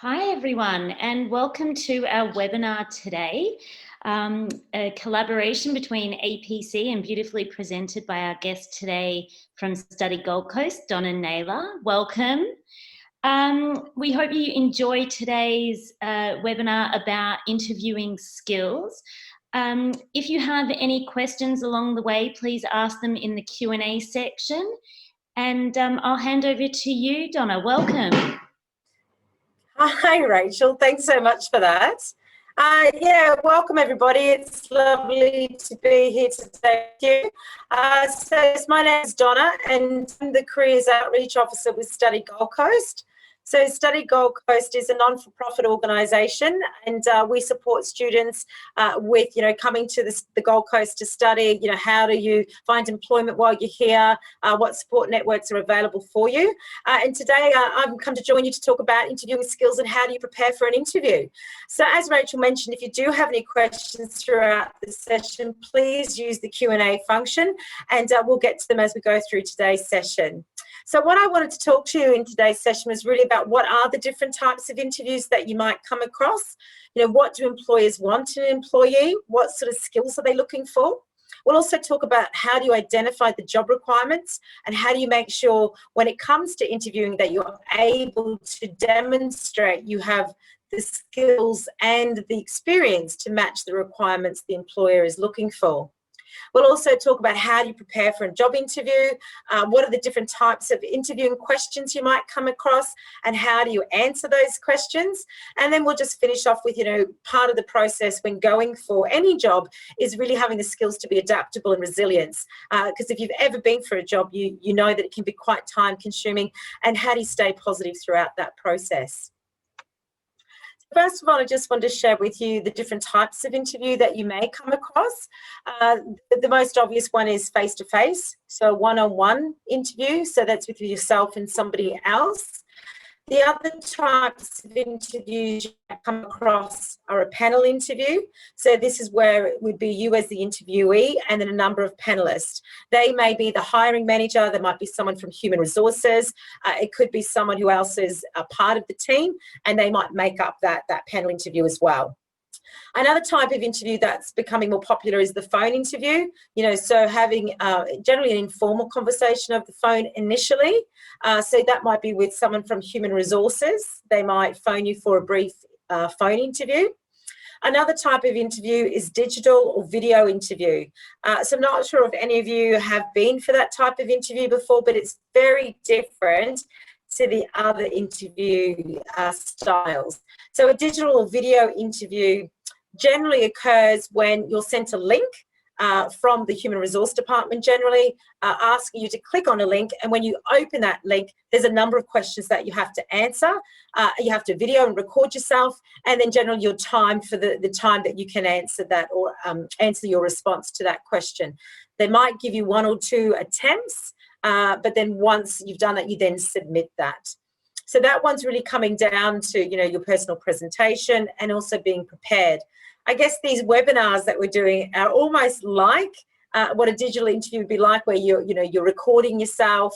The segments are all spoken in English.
Hi everyone, and welcome to our webinar today, a collaboration between APC and beautifully presented by our guest today from Study Gold Coast, Donna Naylor. Welcome. We hope you enjoy today's webinar about interviewing skills. If you have any questions along the way, please ask them in the Q&A section. And I'll hand over to you, Donna. Welcome. Hi, Rachel. Thanks so much for that. Welcome everybody. It's lovely to be here today with you. My name is Donna and I'm the Careers Outreach Officer with Study Gold Coast. So Study Gold Coast is a non-for-profit organisation, and we support students with, coming to the Gold Coast to study. How do you find employment while you're here? What support networks are available for you? And today I've come to join you to talk about interviewing skills and how do you prepare for an interview. So as Rachel mentioned, if you do have any questions throughout the session, please use the Q&A function, and we'll get to them as we go through today's session. So what I wanted to talk to you in today's session was really about what are the different types of interviews that you might come across. What do employers want in an employee? What sort of skills are they looking for? We'll also talk about how do you identify the job requirements and how do you make sure when it comes to interviewing that you're able to demonstrate you have the skills and the experience to match the requirements the employer is looking for. We'll also talk about how do you prepare for a job interview, what are the different types of interviewing questions you might come across, and how do you answer those questions. And then we'll just finish off with, part of the process when going for any job is really having the skills to be adaptable and resilient. Because if you've ever been for a job, you know that it can be quite time consuming, and how do you stay positive throughout that process. First of all, I just want to share with you the different types of interview that you may come across. The most obvious one is face-to-face, so one-on-one interview, so that's with yourself and somebody else. The other types of interviews you might come across are a panel interview. So this is where it would be you as the interviewee and then a number of panelists. They may be the hiring manager, there might be someone from human resources, it could be someone who else is a part of the team, and they might make up that panel interview as well. Another type of interview that's becoming more popular is the phone interview, so having generally an informal conversation over the phone initially. So that might be with someone from human resources. They might phone you for a brief phone interview. Another type of interview is digital or video interview. So I'm not sure if any of you have been for that type of interview before, but it's very different to the other interview styles. So a digital or video interview generally occurs when you're sent a link from the human resource department, generally asking you to click on a link, and when you open that link, there's a number of questions that you have to answer. You have to video and record yourself, and then generally your time for the time that you can answer that or answer your response to that question. They might give you 1 or 2 attempts, but then once you've done that, you then submit that. So that one's really coming down to, your personal presentation and also being prepared. I guess these webinars that we're doing are almost like what a digital interview would be like, where you're recording yourself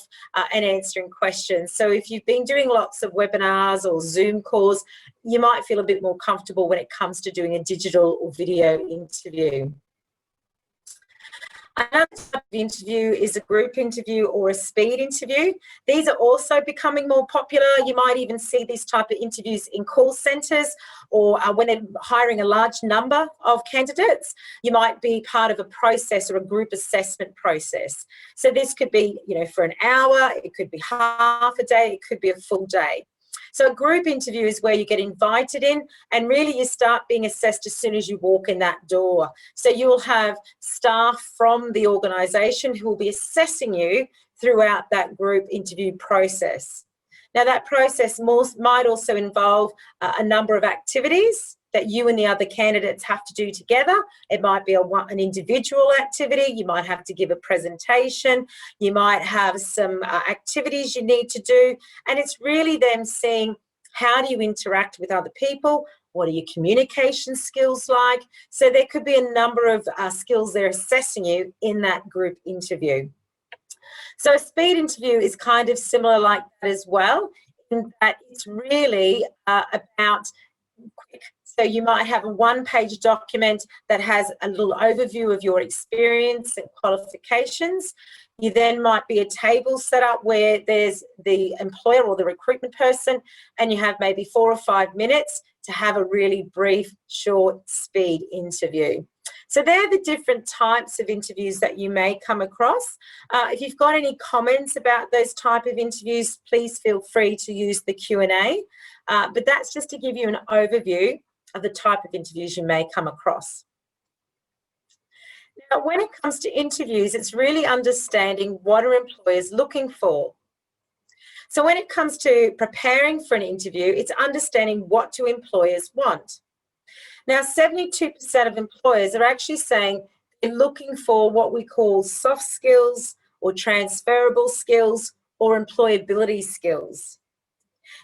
and answering questions. So if you've been doing lots of webinars or Zoom calls, you might feel a bit more comfortable when it comes to doing a digital or video interview. Another type of interview is a group interview or a speed interview. These are also becoming more popular. You might even see these type of interviews in call centres, or when they're hiring a large number of candidates, you might be part of a process or a group assessment process. So this could be, for an hour, it could be half a day, it could be a full day. So a group interview is where you get invited in, and really you start being assessed as soon as you walk in that door. So you'll have staff from the organisation who will be assessing you throughout that group interview process. Now that process might also involve a number of activities that you and the other candidates have to do together. It might be an individual activity. You might have to give a presentation. You might have some activities you need to do. And it's really them seeing how do you interact with other people? What are your communication skills like? So there could be a number of skills they're assessing you in that group interview. So a speed interview is kind of similar like that as well. in that it's really about quick. So you might have a one-page document that has a little overview of your experience and qualifications. You then might be a table set up where there's the employer or the recruitment person, and you have maybe 4 or 5 minutes to have a really brief, short, speed interview. So they're the different types of interviews that you may come across. If you've got any comments about those type of interviews, please feel free to use the Q&A. But that's just to give you an overview of the type of interviews you may come across. Now, when it comes to interviews, it's really understanding what are employers looking for. So when it comes to preparing for an interview, it's understanding what do employers want. Now, 72% of employers are actually saying they're looking for what we call soft skills or transferable skills or employability skills.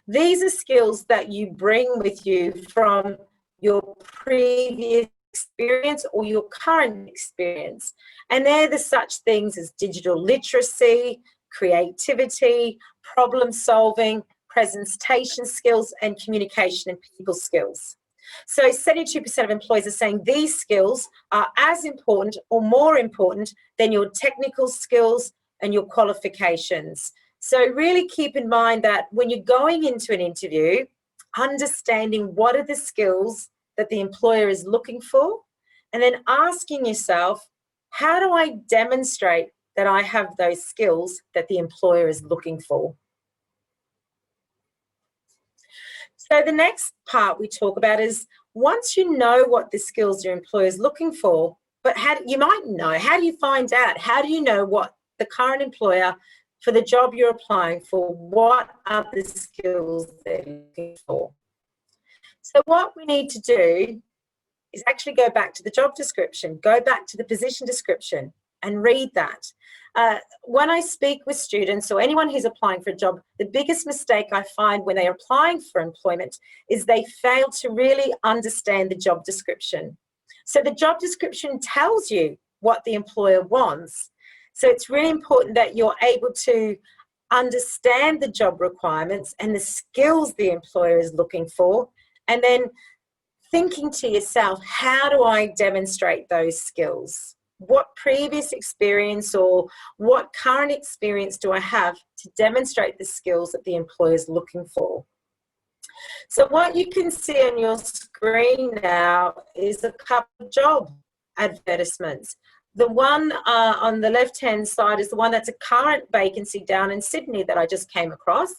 These are skills that you bring with you from your previous experience or your current experience. And they're the such things as digital literacy, creativity, problem solving, presentation skills, and communication and people skills. So 72% of employers are saying these skills are as important or more important than your technical skills and your qualifications. So really keep in mind that when you're going into an interview, understanding what are the skills that the employer is looking for, and then asking yourself, how do I demonstrate that I have those skills that the employer is looking for? So the next part we talk about is once you know what the skills your employer is looking for, but you might know, how do you find out? How do you know what the current employer for the job you're applying for, what are the skills they're looking for? So what we need to do is actually go back to the job description, go back to the position description and read that. When I speak with students or anyone who's applying for a job, the biggest mistake I find when they're applying for employment is they fail to really understand the job description. So the job description tells you what the employer wants. So it's really important that you're able to understand the job requirements and the skills the employer is looking for, and then thinking to yourself, how do I demonstrate those skills? What previous experience or what current experience do I have to demonstrate the skills that the employer is looking for? So what you can see on your screen now is a couple of job advertisements. The one on the left-hand side is the one that's a current vacancy down in Sydney that I just came across.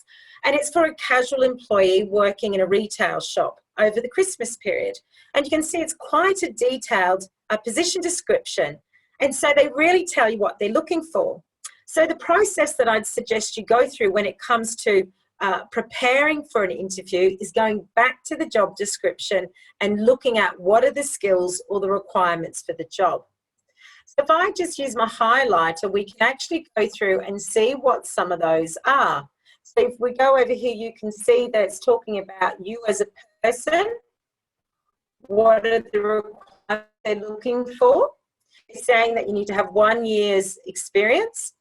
And it's for a casual employee working in a retail shop over the Christmas period. And you can see it's quite a detailed position description. And so they really tell you what they're looking for. So the process that I'd suggest you go through when it comes to preparing for an interview is going back to the job description and looking at what are the skills or the requirements for the job. So if I just use my highlighter, we can actually go through and see what some of those are. So if we go over here, you can see that it's talking about you as a person. What are the requirements they're looking for? It's saying that you need to have 1 year's experience.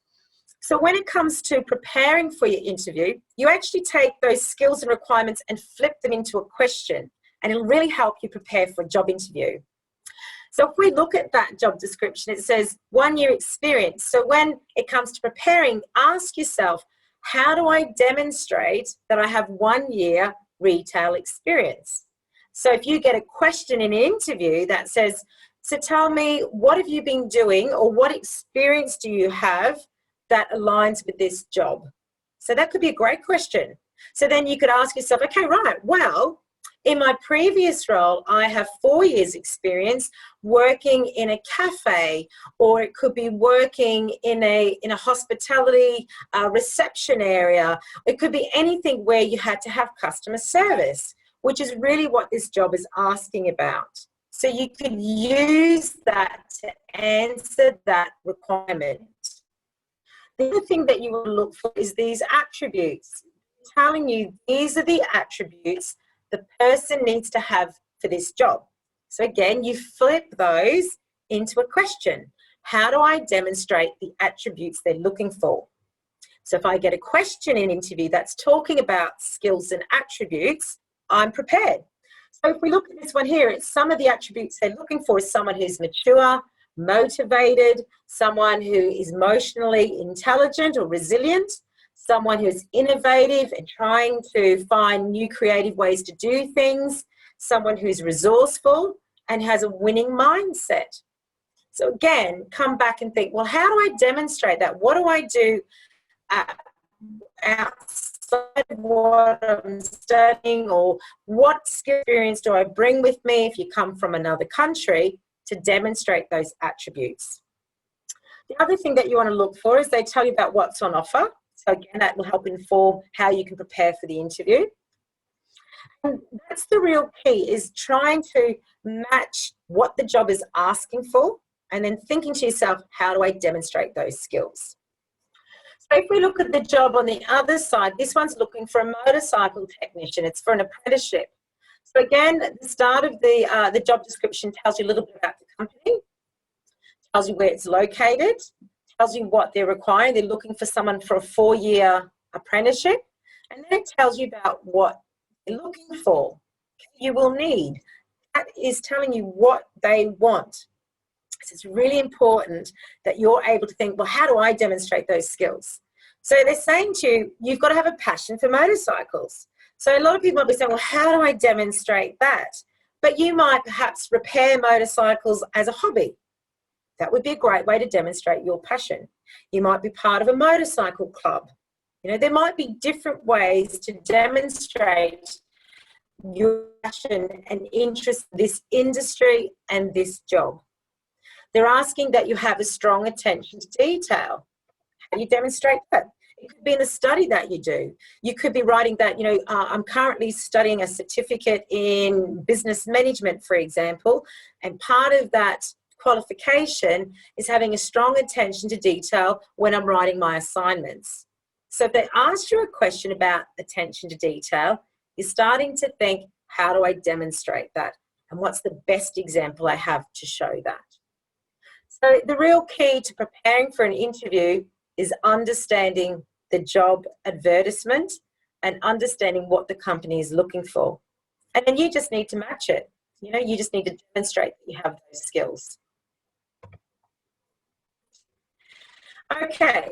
So when it comes to preparing for your interview, you actually take those skills and requirements and flip them into a question, and it'll really help you prepare for a job interview. So if we look at that job description, it says 1 year experience. So when it comes to preparing, ask yourself, how do I demonstrate that I have 1 year retail experience? So if you get a question in an interview that says, so tell me, what have you been doing or what experience do you have that aligns with this job? So that could be a great question. So then you could ask yourself, okay, right, well, in my previous role, I have 4 years experience working in a cafe, or it could be working in a hospitality reception area. It could be anything where you had to have customer service, which is really what this job is asking about. So you could use that to answer that requirement. The other thing that you will look for is these attributes, telling you these are the attributes the person needs to have for this job. So again, you flip those into a question. How do I demonstrate the attributes they're looking for? So if I get a question in an interview that's talking about skills and attributes, I'm prepared. So if we look at this one here, it's some of the attributes they're looking for is someone who's mature, motivated, someone who is emotionally intelligent or resilient, someone who's innovative and trying to find new creative ways to do things, someone who's resourceful and has a winning mindset. So again, come back and think, well, how do I demonstrate that? What do I do outside of what I'm studying, or what skill experience do I bring with me if you come from another country to demonstrate those attributes? The other thing that you want to look for is they tell you about what's on offer. So again, that will help inform how you can prepare for the interview. And that's the real key, is trying to match what the job is asking for and then thinking to yourself, how do I demonstrate those skills? So if we look at the job on the other side, this one's looking for a motorcycle technician. It's for an apprenticeship. So again, at the start of the job description tells you a little bit about the company, tells you where it's located, tells you what they're requiring. They're looking for someone for a 4-year apprenticeship. And then it tells you about what they're looking for, you will need. That is telling you what they want. So it's really important that you're able to think, well, how do I demonstrate those skills? So they're saying to you, you've got to have a passion for motorcycles. So a lot of people might be saying, well, how do I demonstrate that? But you might perhaps repair motorcycles as a hobby. That would be a great way to demonstrate your passion. You might be part of a motorcycle club. You know, there might be different ways to demonstrate your passion and interest in this industry and this job. They're asking that you have a strong attention to detail. How do you demonstrate that? It could be in a study that you do. You could be writing that, I'm currently studying a certificate in business management, for example, and part of that qualification is having a strong attention to detail when I'm writing my assignments. So if they ask you a question about attention to detail, you're starting to think, how do I demonstrate that? And what's the best example I have to show that? So the real key to preparing for an interview is understanding the job advertisement and understanding what the company is looking for. And then you just need to match it. You just need to demonstrate that you have those skills. Okay,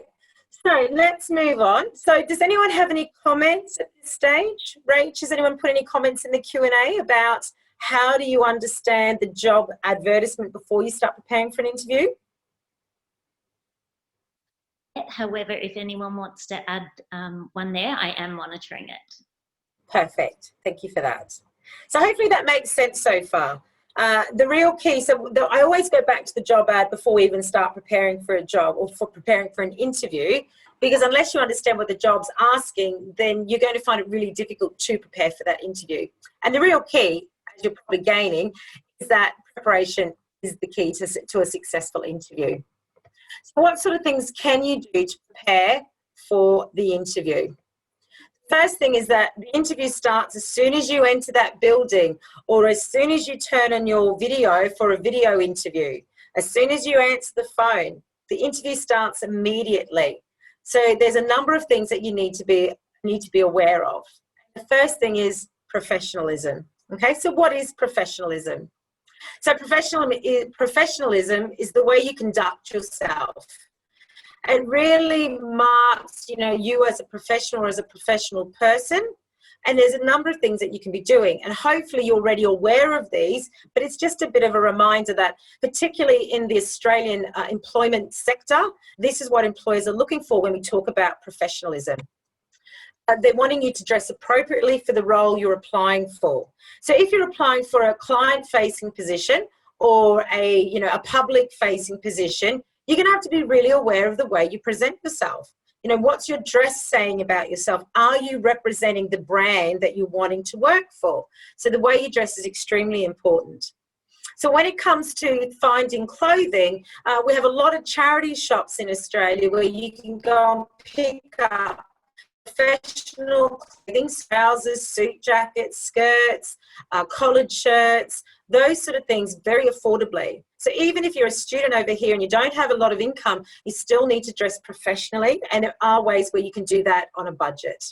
so let's move on. So does anyone have any comments at this stage? Rach, has anyone put any comments in the Q&A about how do you understand the job advertisement before you start preparing for an interview? However, if anyone wants to add one there, I am monitoring it. Perfect. Thank you for that. So hopefully that makes sense so far. The real key, I always go back to the job ad before we even start preparing for a job or for preparing for an interview, because unless you understand what the job's asking, then you're going to find it really difficult to prepare for that interview. And the real key, as you're probably gaining, is that preparation is the key to a successful interview. So what sort of things can you do to prepare for the interview? First thing is that the interview starts as soon as you enter that building, or as soon as you turn on your video for a video interview. As soon as you answer the phone, the interview starts immediately. So there's a number of things that you need to be aware of. The first thing is professionalism. Okay, so what is professionalism? So professionalism is the way you conduct yourself. It really marks, you as a professional or as a professional person. And there's a number of things that you can be doing. And hopefully you're already aware of these, but it's just a bit of a reminder that particularly in the Australian employment sector, this is what employers are looking for when we talk about professionalism. They're wanting you to dress appropriately for the role you're applying for. So if you're applying for a client-facing position or a public-facing position, you're going to have to be really aware of the way you present yourself. What's your dress saying about yourself? Are you representing the brand that you're wanting to work for? So the way you dress is extremely important. So when it comes to finding clothing, we have a lot of charity shops in Australia where you can go and pick up professional clothing, trousers, suit jackets, skirts, collared shirts, those sort of things very affordably. So even if you're a student over here and you don't have a lot of income, you still need to dress professionally, and there are ways where you can do that on a budget.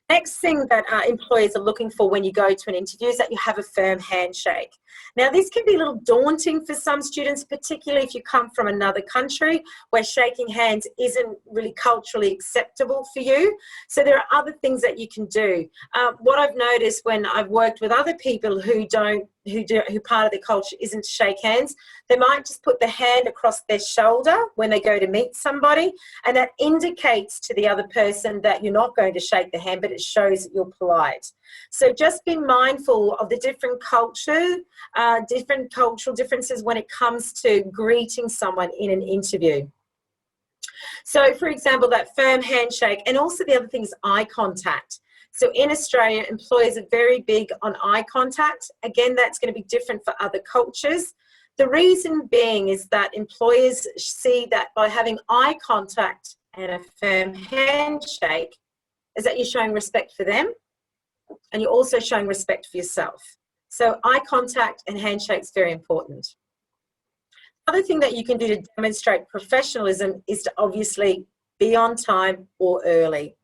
Next thing that employers are looking for when you go to an interview is that you have a firm handshake. Now, this can be a little daunting for some students, particularly if you come from another country where shaking hands isn't really culturally acceptable for you. So there are other things that you can do. What I've noticed when I've worked with other people who part of their culture isn't to shake hands, they might just put the hand across their shoulder when they go to meet somebody, and that indicates to the other person that you're not going to shake the hand, but it shows that you're polite. So just be mindful of the different cultural differences when it comes to greeting someone in an interview. So, for example, that firm handshake, and also the other thing is eye contact. So in Australia, employers are very big on eye contact. Again, that's going to be different for other cultures. The reason being is that employers see that by having eye contact and a firm handshake is that you're showing respect for them, and you're also showing respect for yourself. So eye contact and handshake is very important. Other thing that you can do to demonstrate professionalism is to obviously be on time or early.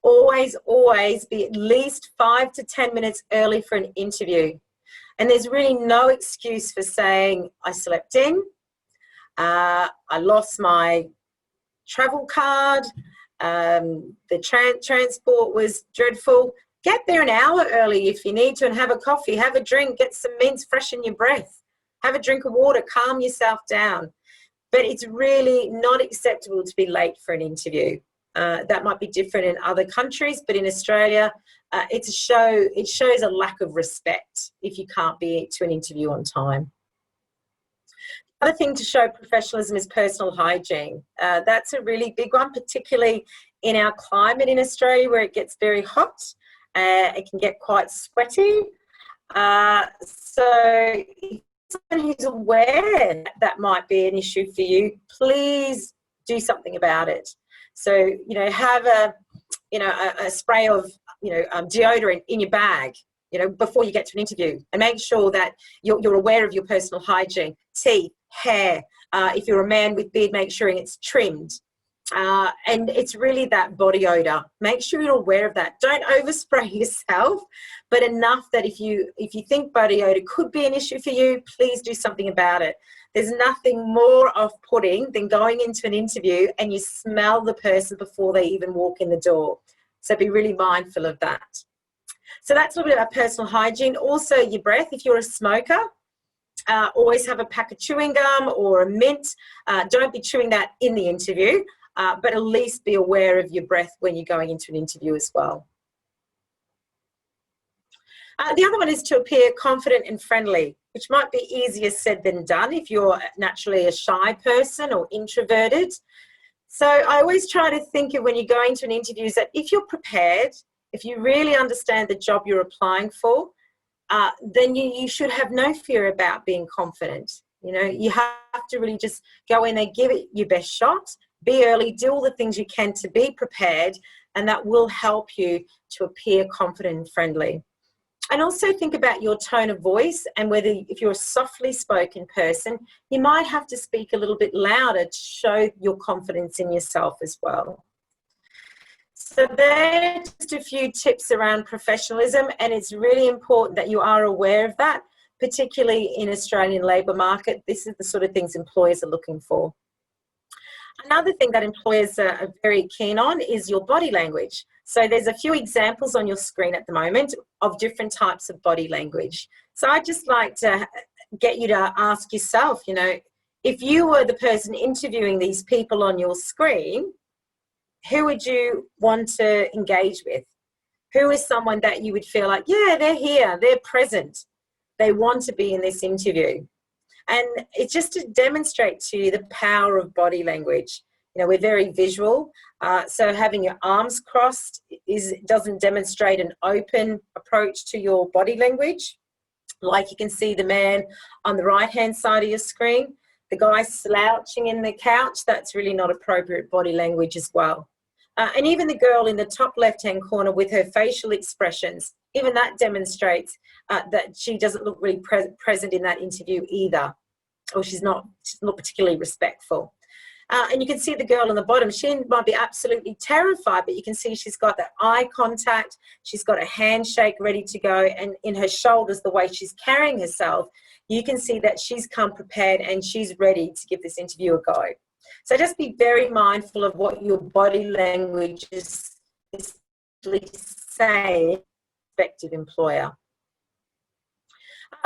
Always be at least 5 to 10 minutes early for an interview. And there's really no excuse for saying, I slept in, I lost my travel card, the transport was dreadful. Get there an hour early if you need to, and have a coffee, have a drink, get some mints, freshen your breath, have a drink of water, calm yourself down. But it's really not acceptable to be late for an interview. That might be different in other countries, but in Australia, it shows a lack of respect if you can't be to an interview on time. Other thing to show professionalism is personal hygiene. That's a really big one, particularly in our climate in Australia where it gets very hot. It can get quite sweaty. So if someone who's aware that might be an issue for you, please do something about it. So, have a spray of, deodorant in your bag, before you get to an interview, and make sure that you're aware of your personal hygiene, teeth, hair. If you're a man with beard, make sure it's trimmed. And it's really that body odor. Make sure you're aware of that. Don't overspray yourself, but enough that if you think body odor could be an issue for you, please do something about it. There's nothing more off-putting than going into an interview and you smell the person before they even walk in the door. So be really mindful of that. So that's a little bit about personal hygiene. Also, your breath. If you're a smoker, always have a pack of chewing gum or a mint. Don't be chewing that in the interview, but at least be aware of your breath when you're going into an interview as well. The other one is to appear confident and friendly, which might be easier said than done if you're naturally a shy person or introverted. So I always try to think of when you're going to an interview is that if you're prepared, if you really understand the job you're applying for, then you should have no fear about being confident. You have to really just go in there, give it your best shot, be early, do all the things you can to be prepared, and that will help you to appear confident and friendly. And also think about your tone of voice, and whether if you're a softly spoken person, you might have to speak a little bit louder to show your confidence in yourself as well. So there are just a few tips around professionalism, and it's really important that you are aware of that, particularly in Australian labour market. This is the sort of things employers are looking for. Another thing that employers are very keen on is your body language. So there's a few examples on your screen at the moment of different types of body language. So I'd just like to get you to ask yourself, if you were the person interviewing these people on your screen, who would you want to engage with? Who is someone that you would feel like, yeah, they're here, they're present, they want to be in this interview? And it's just to demonstrate to you the power of body language. We're very visual, so having your arms crossed doesn't demonstrate an open approach to your body language. Like you can see the man on the right-hand side of your screen, the guy slouching in the couch, that's really not appropriate body language as well. And even the girl in the top left-hand corner with her facial expressions, even that demonstrates that she doesn't look really present in that interview either, or she's not particularly respectful. And you can see the girl on the bottom, she might be absolutely terrified, but you can see she's got that eye contact, she's got a handshake ready to go, and in her shoulders, the way she's carrying herself, you can see that she's come prepared and she's ready to give this interview a go. So just be very mindful of what your body language is saying, prospective employer.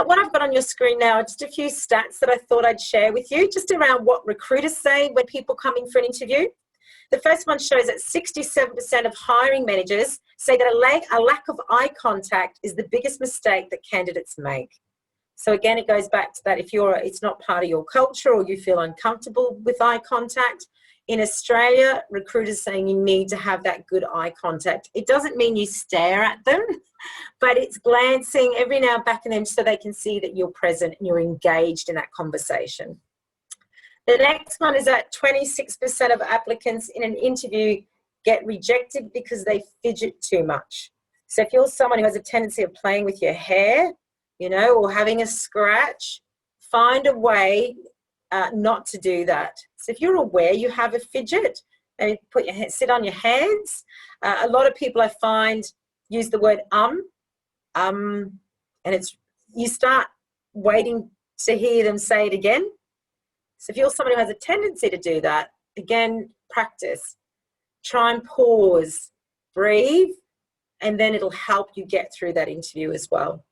What I've got on your screen now are just a few stats that I thought I'd share with you, just around what recruiters say when people come in for an interview. The first one shows that 67% of hiring managers say that a lack of eye contact is the biggest mistake that candidates make. So again, it goes back to that if it's not part of your culture or you feel uncomfortable with eye contact. In Australia, recruiters saying you need to have that good eye contact. It doesn't mean you stare at them, but it's glancing every now and back at them so they can see that you're present and you're engaged in that conversation. The next one is that 26% of applicants in an interview get rejected because they fidget too much. So if you're someone who has a tendency of playing with your hair, or having a scratch, find a way not to do that. So if you're aware you have a fidget, and sit on your hands. A lot of people I find use the word and you start waiting to hear them say it again. So if you're someone who has a tendency to do that, again, practice. Try and pause, breathe, and then it'll help you get through that interview as well.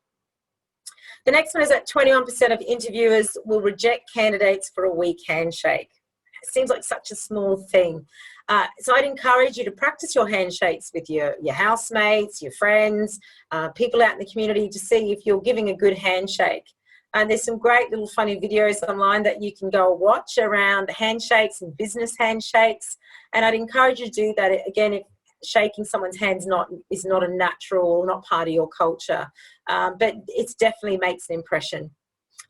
The next one is that 21% of interviewers will reject candidates for a weak handshake. It seems like such a small thing. So I'd encourage you to practice your handshakes with your housemates, your friends, people out in the community to see if you're giving a good handshake. And there's some great little funny videos online that you can go watch around handshakes and business handshakes. And I'd encourage you to do that. Again, if shaking someone's hands is not a natural, not part of your culture, but it definitely makes an impression.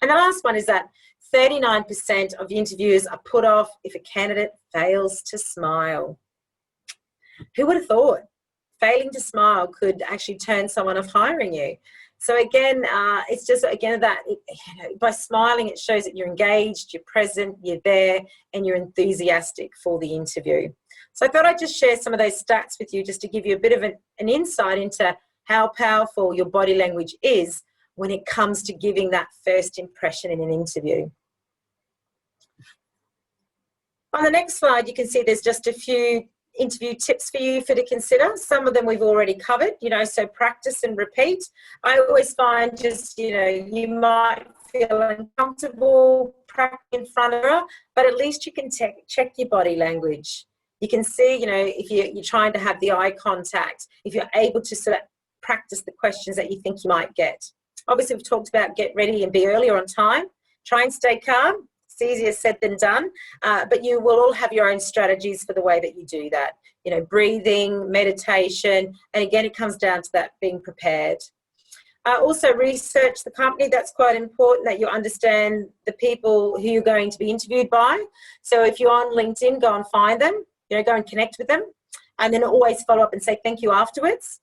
And the last one is that 39% of interviewers are put off if a candidate fails to smile. Who would have thought failing to smile could actually turn someone off hiring you? So again, it's just, again, that by smiling, it shows that you're engaged, you're present, you're there, and you're enthusiastic for the interview. So I thought I'd just share some of those stats with you just to give you a bit of an insight into how powerful your body language is when it comes to giving that first impression in an interview. On the next slide, you can see there's just a few interview tips for you to consider. Some of them we've already covered, so practice and repeat. I always find just, you might feel uncomfortable practicing in front of her, but at least you can check your body language. You can see, if you're trying to have the eye contact, if you're able to sort of practice the questions that you think you might get. Obviously, we've talked about get ready and be early or on time. Try and stay calm. It's easier said than done, but you will all have your own strategies for the way that you do that. Breathing, meditation, and again, it comes down to that being prepared. Also, research the company. That's quite important, that you understand the people who you're going to be interviewed by. So if you're on LinkedIn, go and find them, go and connect with them, and then always follow up and say thank you afterwards.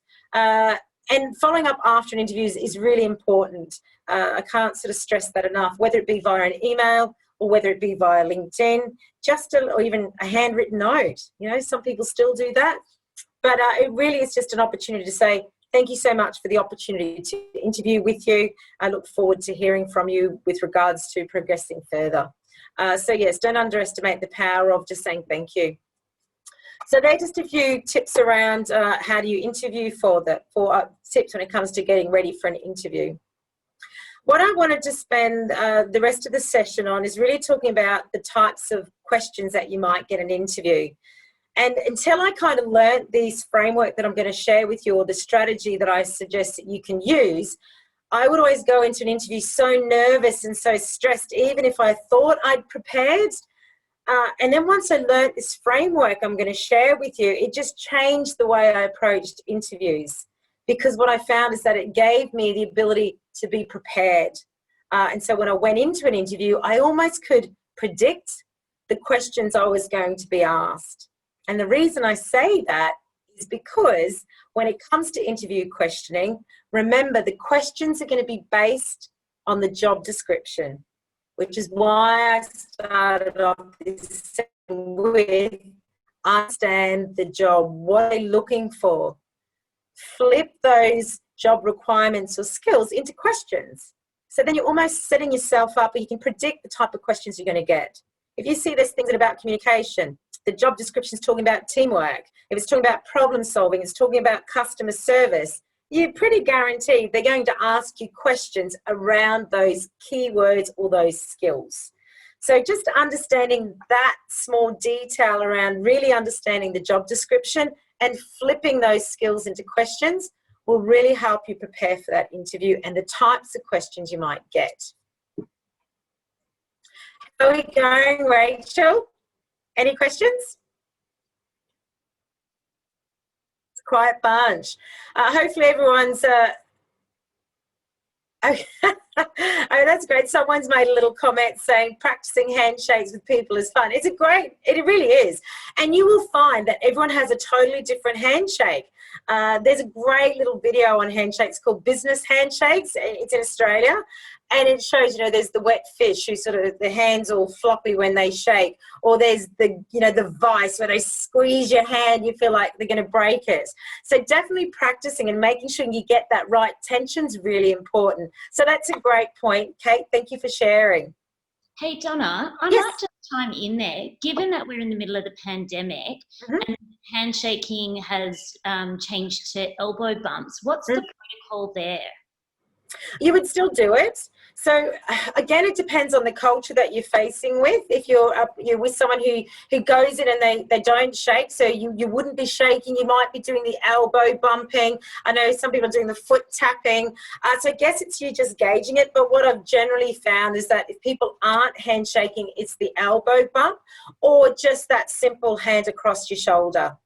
And following up after an interview is really important. I can't sort of stress that enough, whether it be via an email or whether it be via LinkedIn, or even a handwritten note. Some people still do that. But it really is just an opportunity to say, thank you so much for the opportunity to interview with you. I look forward to hearing from you with regards to progressing further. So yes, don't underestimate the power of just saying thank you. So they're just a few tips around how do you interview for tips when it comes to getting ready for an interview. What I wanted to spend the rest of the session on is really talking about the types of questions that you might get in an interview. And until I kind of learned this framework that I'm going to share with you, or the strategy that I suggest that you can use, I would always go into an interview so nervous and so stressed, even if I thought I'd prepared. And then once I learned this framework I'm going to share with you, it just changed the way I approached interviews. Because what I found is that it gave me the ability to be prepared. And so when I went into an interview, I almost could predict the questions I was going to be asked. And the reason I say that is because when it comes to interview questioning, remember the questions are going to be based on the job description, which is why I started off this session with understand the job, what are they looking for? Flip those job requirements or skills into questions. So then you're almost setting yourself up, or you can predict the type of questions you're going to get. If you see there's things about communication, the job description is talking about teamwork. If it's talking about problem solving, it's talking about customer service, you're pretty guaranteed they're going to ask you questions around those keywords or those skills. So just understanding that small detail around really understanding the job description and flipping those skills into questions will really help you prepare for that interview and the types of questions you might get. How are we going, Rachel? Any questions? It's a quiet bunch. Hopefully everyone's... Oh, that's great. Someone's made a little comment saying practicing handshakes with people is fun. It really is. And you will find that everyone has a totally different handshake. There's a great little video on handshakes called Business Handshakes. It's in Australia. And it shows, there's the wet fish who sort of, the hands all floppy when they shake. Or there's the, the vice where they squeeze your hand, you feel like they're going to break it. So definitely practicing and making sure you get that right tension is really important. So that's a great point. Kate, thank you for sharing. Hey, Donna, I Yes. might just chime in there. Given that we're in the middle of the pandemic and handshaking has changed to elbow bumps, what's the protocol there? You would still do it. So again, it depends on the culture that you're facing with. If you're with someone who goes in and they don't shake, so you wouldn't be shaking, you might be doing the elbow bumping. I know some people are doing the foot tapping. So I guess it's you just gauging it. But what I've generally found is that if people aren't handshaking, it's the elbow bump or just that simple hand across your shoulder.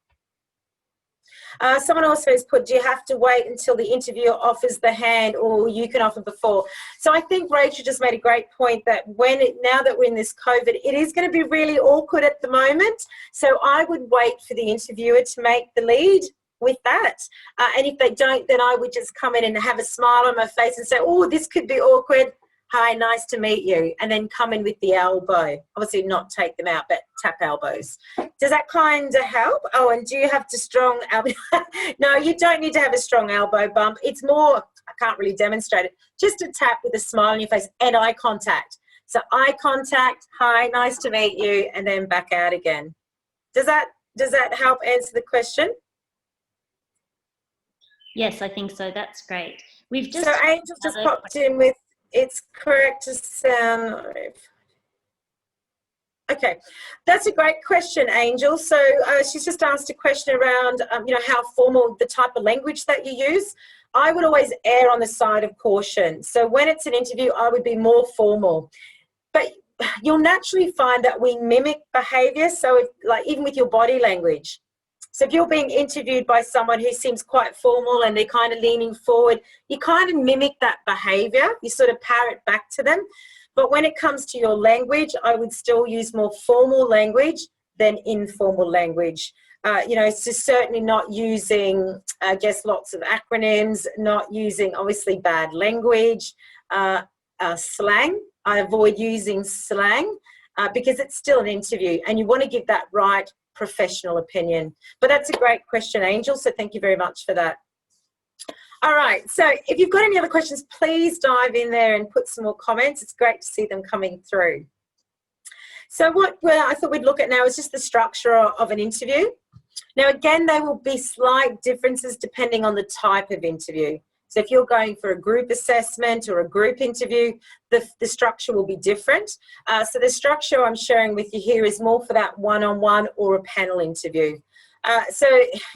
Someone also has put, do you have to wait until the interviewer offers the hand or you can offer before? So I think Rachel just made a great point that now that we're in this COVID, it is going to be really awkward at the moment. So I would wait for the interviewer to make the lead with that. And if they don't, then I would just come in and have a smile on my face and say, oh, this could be awkward. Hi, nice to meet you. And then come in with the elbow. Obviously not take them out, but tap elbows. Does that kind of help? Oh, and do you have to strong elbow? No, you don't need to have a strong elbow bump. It's more, I can't really demonstrate it, just a tap with a smile on your face and eye contact. So eye contact, hi, nice to meet you, and then back out again. Does that help answer the question? Yes, I think so. That's great. We've just so Angel just popped in with, it's correct to sound. Okay, that's a great question, Angel. So she's just asked a question around, how formal the type of language that you use. I would always err on the side of caution. So when it's an interview, I would be more formal. But you'll naturally find that we mimic behaviour. So even with your body language. So if you're being interviewed by someone who seems quite formal and they're kind of leaning forward, you kind of mimic that behaviour. You sort of parrot back to them. But when it comes to your language, I would still use more formal language than informal language. So certainly not using, I guess, lots of acronyms, not using, obviously, bad language, slang. I avoid using slang because it's still an interview and you want to give that right professional opinion. But that's a great question, Angel, so thank you very much for that. All right, so if you've got any other questions, please dive in there and put some more comments. It's great to see them coming through. So what I thought we'd look at now is just the structure of an interview. Now, again, there will be slight differences depending on the type of interview. So if you're going for a group assessment or a group interview, the structure will be different. So the structure I'm sharing with you here is more for that one-on-one or a panel interview. So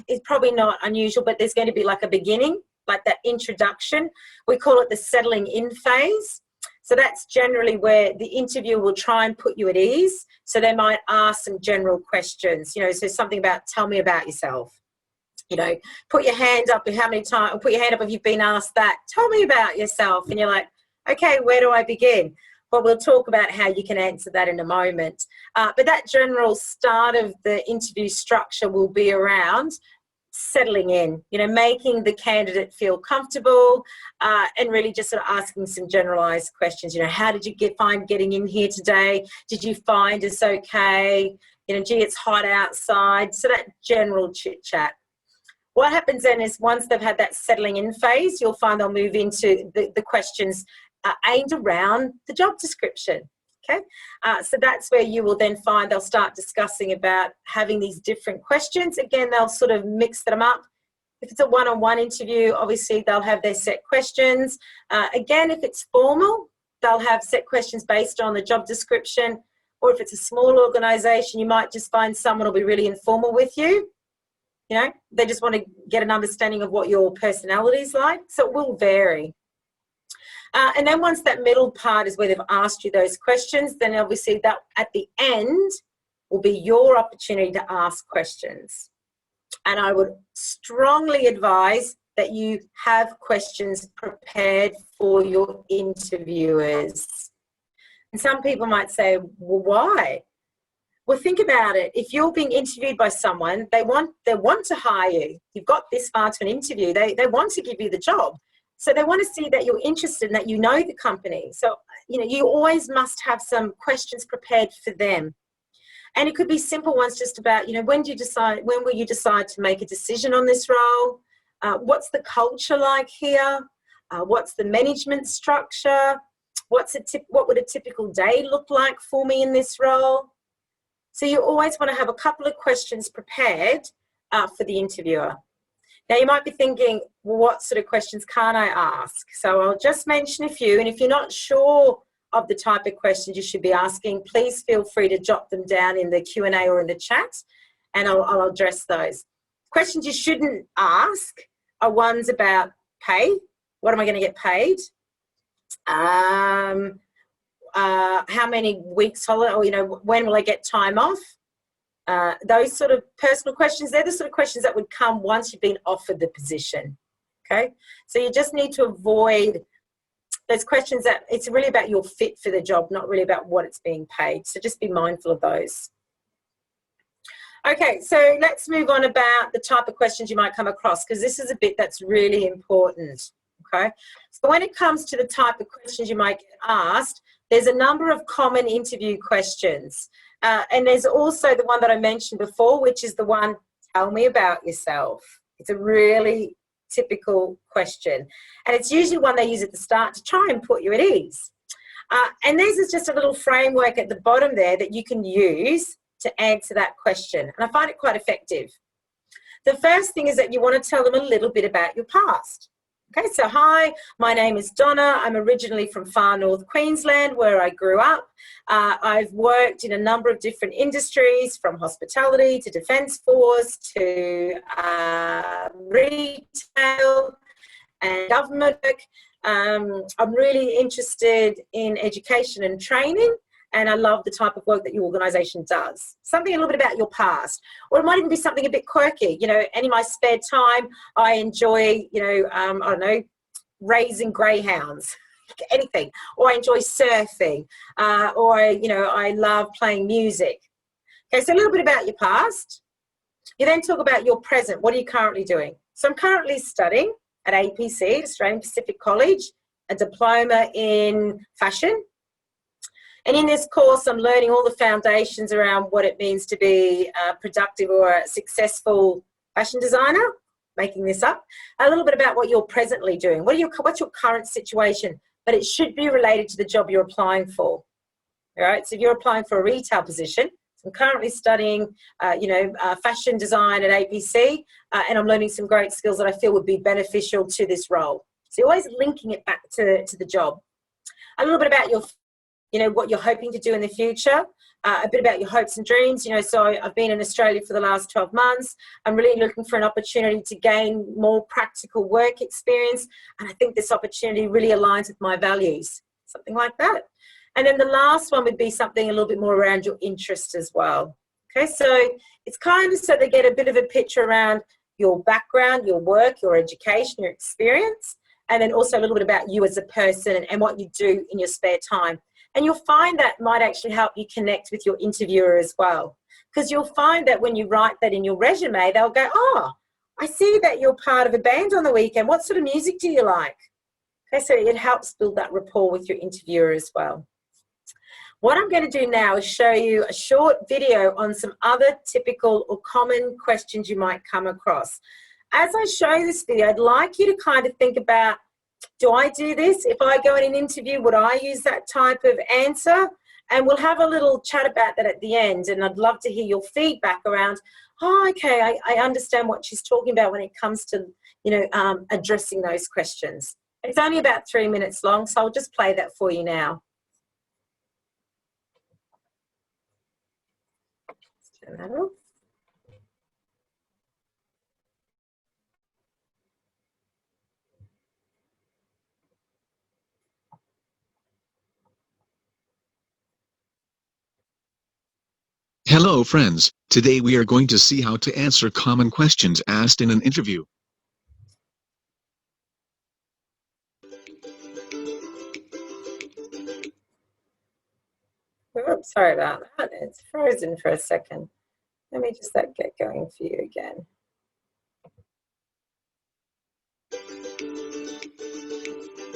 it's probably not unusual, but there's going to be like a beginning, like that introduction. We call it the settling in phase. So that's generally where the interviewer will try and put you at ease. So they might ask some general questions, so something about, tell me about yourself. Put your hand up, how many times, or put your hand up if you've been asked that. Tell me about yourself. And you're like, okay, where do I begin? but we'll talk about how you can answer that in a moment. But that general start of the interview structure will be around settling in, making the candidate feel comfortable, and really just sort of asking some generalized questions. How did you find getting in here today? Did you find it's okay? Gee, it's hot outside. So that general chit chat. What happens then is once they've had that settling in phase, you'll find they'll move into the questions aimed around the job description. Okay, so that's where you will then find they'll start discussing about having these different questions. Again, they'll sort of mix them up. If it's a one-on-one interview, obviously they'll have their set questions. Again, if it's formal, they'll have set questions based on the job description. Or if it's a small organisation, you might just find someone will be really informal with you. They just want to get an understanding of what your personality is like. So it will vary. And then once that middle part is where they've asked you those questions, then obviously that at the end will be your opportunity to ask questions. And I would strongly advise that you have questions prepared for your interviewers. And some people might say, well, why? Well, think about it. If you're being interviewed by someone, they want to hire you. You've got this far to an interview. They want to give you the job. So they want to see that you're interested and that you know the company. So, you always must have some questions prepared for them. And it could be simple ones just about, when will you decide to make a decision on this role? What's the culture like here? What's the management structure? What would a typical day look like for me in this role? So you always want to have a couple of questions prepared for the interviewer. Now, you might be thinking, well, what sort of questions can't I ask? So I'll just mention a few. And if you're not sure of the type of questions you should be asking, please feel free to jot them down in the Q&A or in the chat, and I'll address those. Questions you shouldn't ask are ones about pay. What am I going to get paid? How many weeks holiday, or, when will I get time off? Those sort of personal questions, they're the sort of questions that would come once you've been offered the position. Okay, so you just need to avoid those questions that it's really about your fit for the job, not really about what it's being paid. So just be mindful of those. Okay, so let's move on about the type of questions you might come across, because this is a bit that's really important. Okay, so when it comes to the type of questions you might get asked, there's a number of common interview questions. And there's also the one that I mentioned before, which is the one, tell me about yourself. It's a really typical question. And it's usually one they use at the start to try and put you at ease. And this is just a little framework at the bottom there that you can use to answer that question. And I find it quite effective. The first thing is that you want to tell them a little bit about your past. Okay, so hi, my name is Donna. I'm originally from far north Queensland, where I grew up. I've worked in a number of different industries, from hospitality to defence force to retail and government work. I'm really interested in education and training, and I love the type of work that your organisation does. Something a little bit about your past, or it might even be something a bit quirky. And in my spare time, I enjoy, I don't know, raising greyhounds, anything. Or I enjoy surfing, or, I love playing music. Okay, so a little bit about your past. You then talk about your present. What are you currently doing? So I'm currently studying at APC, Australian Pacific College, a diploma in fashion. And in this course, I'm learning all the foundations around what it means to be a productive or a successful fashion designer, making this up. A little bit about what you're presently doing. What's your current situation? But it should be related to the job you're applying for. All right, so if you're applying for a retail position, so I'm currently studying, fashion design at APC, and I'm learning some great skills that I feel would be beneficial to this role. So you're always linking it back to the job. A little bit about what you're hoping to do in the future, a bit about your hopes and dreams. So I've been in Australia for the last 12 months. I'm really looking for an opportunity to gain more practical work experience. And I think this opportunity really aligns with my values, something like that. And then the last one would be something a little bit more around your interests as well. Okay, so it's kind of so they get a bit of a picture around your background, your work, your education, your experience, and then also a little bit about you as a person and what you do in your spare time. And you'll find that might actually help you connect with your interviewer as well. Because you'll find that when you write that in your resume, they'll go, oh, I see that you're part of a band on the weekend. What sort of music do you like? Okay, so it helps build that rapport with your interviewer as well. What I'm going to do now is show you a short video on some other typical or common questions you might come across. As I show this video, I'd like you to kind of think about, do I do this? If I go in an interview, would I use that type of answer? And we'll have a little chat about that at the end. And I'd love to hear your feedback around, oh, okay, I understand what she's talking about when it comes to, addressing those questions. It's only about 3 minutes long, so I'll just play that for you now. Let's turn that off. Hello friends, today we are going to see how to answer common questions asked in an interview. Oops, sorry about that. It's frozen for a second. Let me just get going for you again.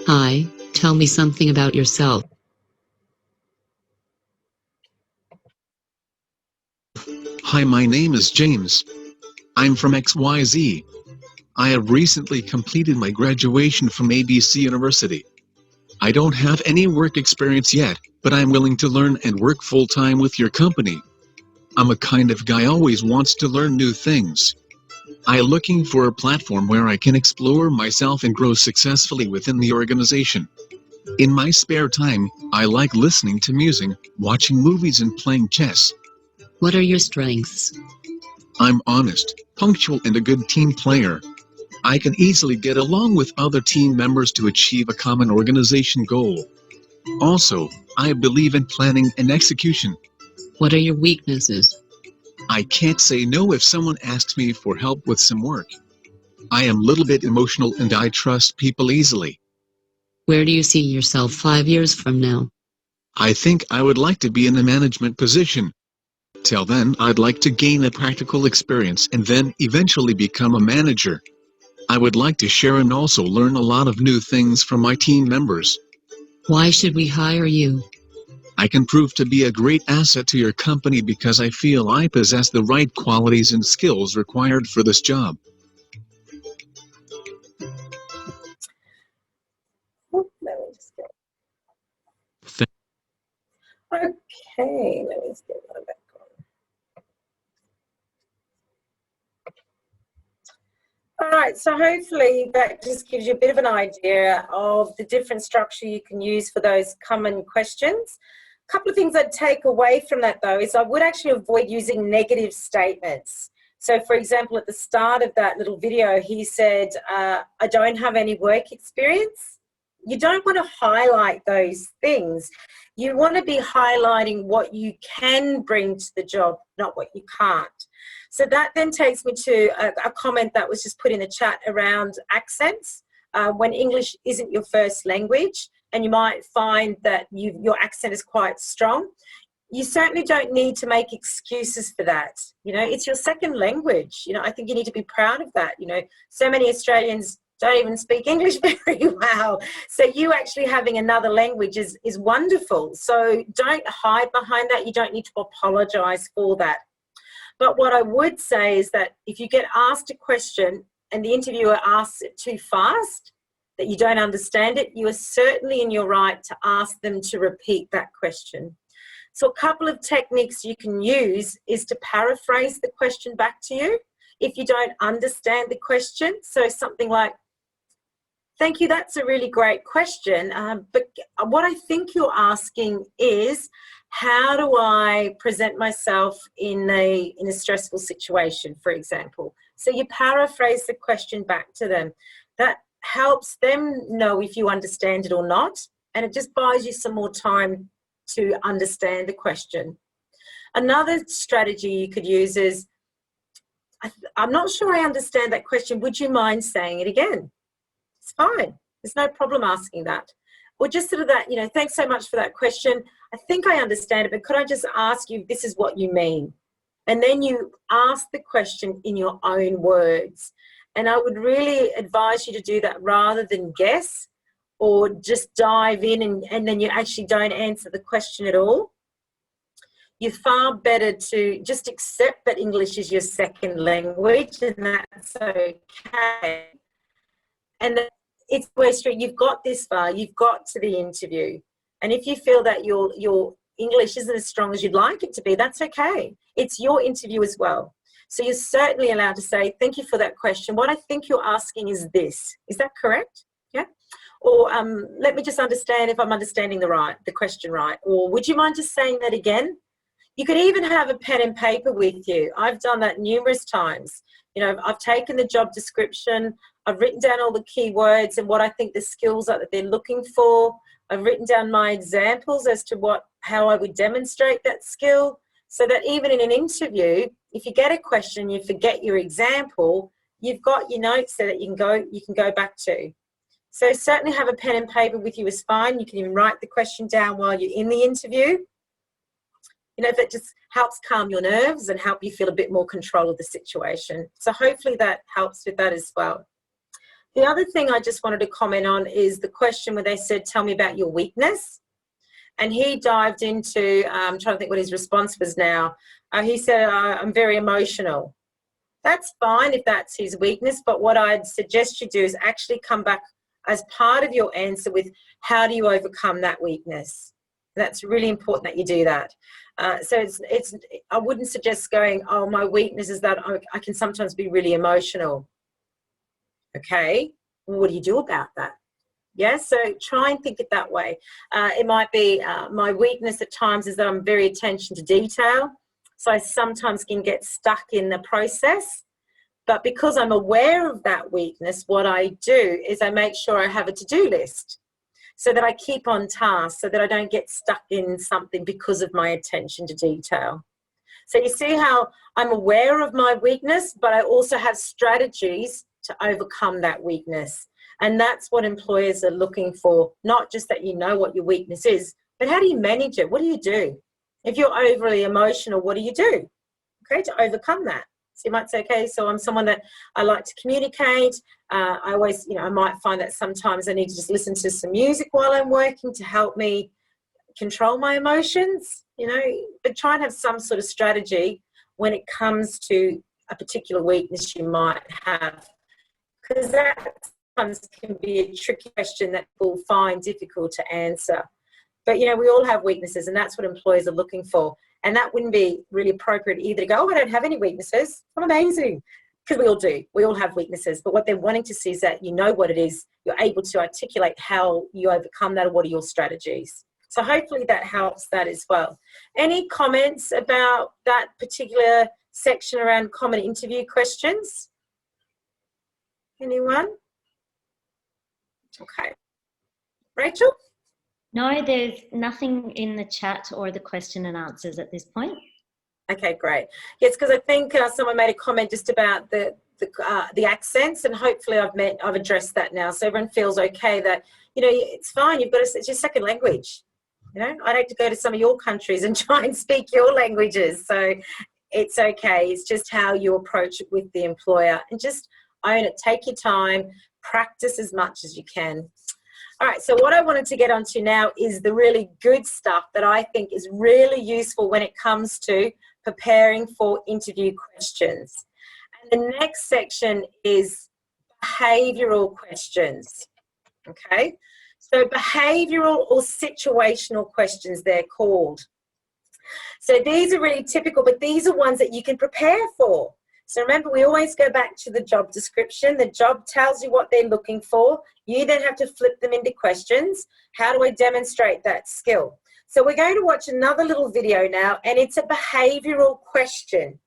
Hi, tell me something about yourself. Hi, my name is James. I'm from XYZ. I have recently completed my graduation from ABC University. I don't have any work experience yet, but I'm willing to learn and work full-time with your company. I'm a kind of guy always wants to learn new things. I'm looking for a platform where I can explore myself and grow successfully within the organization. In my spare time, I like listening to music, watching movies and playing chess. What are your strengths? I'm honest, punctual and a good team player. I can easily get along with other team members to achieve a common organization goal. Also, I believe in planning and execution. What are your weaknesses? I can't say no if someone asks me for help with some work. I am a little bit emotional and I trust people easily. Where do you see yourself 5 years from now? I think I would like to be in a management position. Till then, I'd like to gain a practical experience and then eventually become a manager. I would like to share and also learn a lot of new things from my team members. Why should we hire you? I can prove to be a great asset to your company because I feel I possess the right qualities and skills required for this job. Let me just get. Okay, let me just get that back on. All right, so hopefully that just gives you a bit of an idea of the different structure you can use for those common questions. A couple of things I'd take away from that though is I would actually avoid using negative statements. So for example, at the start of that little video, he said, I don't have any work experience. You don't want to highlight those things. You want to be highlighting what you can bring to the job, not what you can't. So that then takes me to a comment that was just put in the chat around accents. When English isn't your first language and you might find that your accent is quite strong, you certainly don't need to make excuses for that. It's your second language. I think you need to be proud of that. So many Australians don't even speak English very well. So you actually having another language is wonderful. So don't hide behind that. You don't need to apologize for that. But what I would say is that if you get asked a question and the interviewer asks it too fast, that you don't understand it, you are certainly in your right to ask them to repeat that question. So a couple of techniques you can use is to paraphrase the question back to you if you don't understand the question. So something like, thank you, that's a really great question. But what I think you're asking is, how do I present myself in a stressful situation, for example? So you paraphrase the question back to them. That helps them know if you understand it or not, and it just buys you some more time to understand the question. Another strategy you could use is, I'm not sure I understand that question. Would you mind saying it again? It's fine. There's no problem asking that. Or just sort of that, thanks so much for that question. I think I understand it, but could I just ask you, this is what you mean? And then you ask the question in your own words. And I would really advise you to do that rather than guess or just dive in and then you actually don't answer the question at all. You're far better to just accept that English is your second language, and that's okay. And that it's where you've got this far, you've got to the interview. And if you feel that your English isn't as strong as you'd like it to be, that's okay. It's your interview as well. So you're certainly allowed to say, thank you for that question. What I think you're asking is this. Is that correct? Yeah. Or let me just understand if I'm understanding the question right. Or would you mind just saying that again? You could even have a pen and paper with you. I've done that numerous times. I've taken the job description, I've written down all the keywords and what I think the skills are that they're looking for. I've written down my examples as to how I would demonstrate that skill, so that even in an interview, if you get a question, you forget your example, you've got your notes so that you can go back to. So certainly have a pen and paper with you is fine. You can even write the question down while you're in the interview. That just helps calm your nerves and help you feel a bit more control of the situation. So hopefully that helps with that as well. The other thing I just wanted to comment on is the question where they said, tell me about your weakness. And he dived into, I'm trying to think what his response was now. He said, I'm very emotional. That's fine if that's his weakness, but what I'd suggest you do is actually come back as part of your answer with, how do you overcome that weakness? That's really important that you do that. So I wouldn't suggest going, oh, my weakness is that I can sometimes be really emotional. Okay, well, what do you do about that? Yeah, so try and think it that way. It might be my weakness at times is that I'm very attention to detail. So I sometimes can get stuck in the process. But because I'm aware of that weakness, what I do is I make sure I have a to-do list, so that I keep on task, so that I don't get stuck in something because of my attention to detail. So you see how I'm aware of my weakness, but I also have strategies to overcome that weakness. And that's what employers are looking for, not just that you know what your weakness is, but how do you manage it? What do you do? If you're overly emotional, what do you do? Okay, to overcome that. So you might say, okay, so I'm someone that I like to communicate. I always, I might find that sometimes I need to just listen to some music while I'm working to help me control my emotions, but try and have some sort of strategy when it comes to a particular weakness you might have. Because that sometimes can be a tricky question that people find difficult to answer. But, we all have weaknesses, and that's what employers are looking for. And that wouldn't be really appropriate either to go, oh, I don't have any weaknesses. I'm amazing. Because we all do. We all have weaknesses. But what they're wanting to see is that you know what it is. You're able to articulate how you overcome that, or what are your strategies. So hopefully that helps that as well. Any comments about that particular section around common interview questions? Anyone? Okay. Rachel? No, there's nothing in the chat or the question and answers at this point. Okay, great. Yes, because I think someone made a comment just about the accents, and hopefully I've addressed that now, so everyone feels okay that it's fine. It's your second language. I'd hate to go to some of your countries and try and speak your languages, so it's okay. It's just how you approach it with the employer, and just own it. Take your time. Practice as much as you can. All right, so what I wanted to get onto now is the really good stuff that I think is really useful when it comes to preparing for interview questions. And the next section is behavioural questions, okay? So behavioural or situational questions, they're called. So these are really typical, but these are ones that you can prepare for. So remember, we always go back to the job description. The job tells you what they're looking for. You then have to flip them into questions. How do I demonstrate that skill? So we're going to watch another little video now, and it's a behavioural question.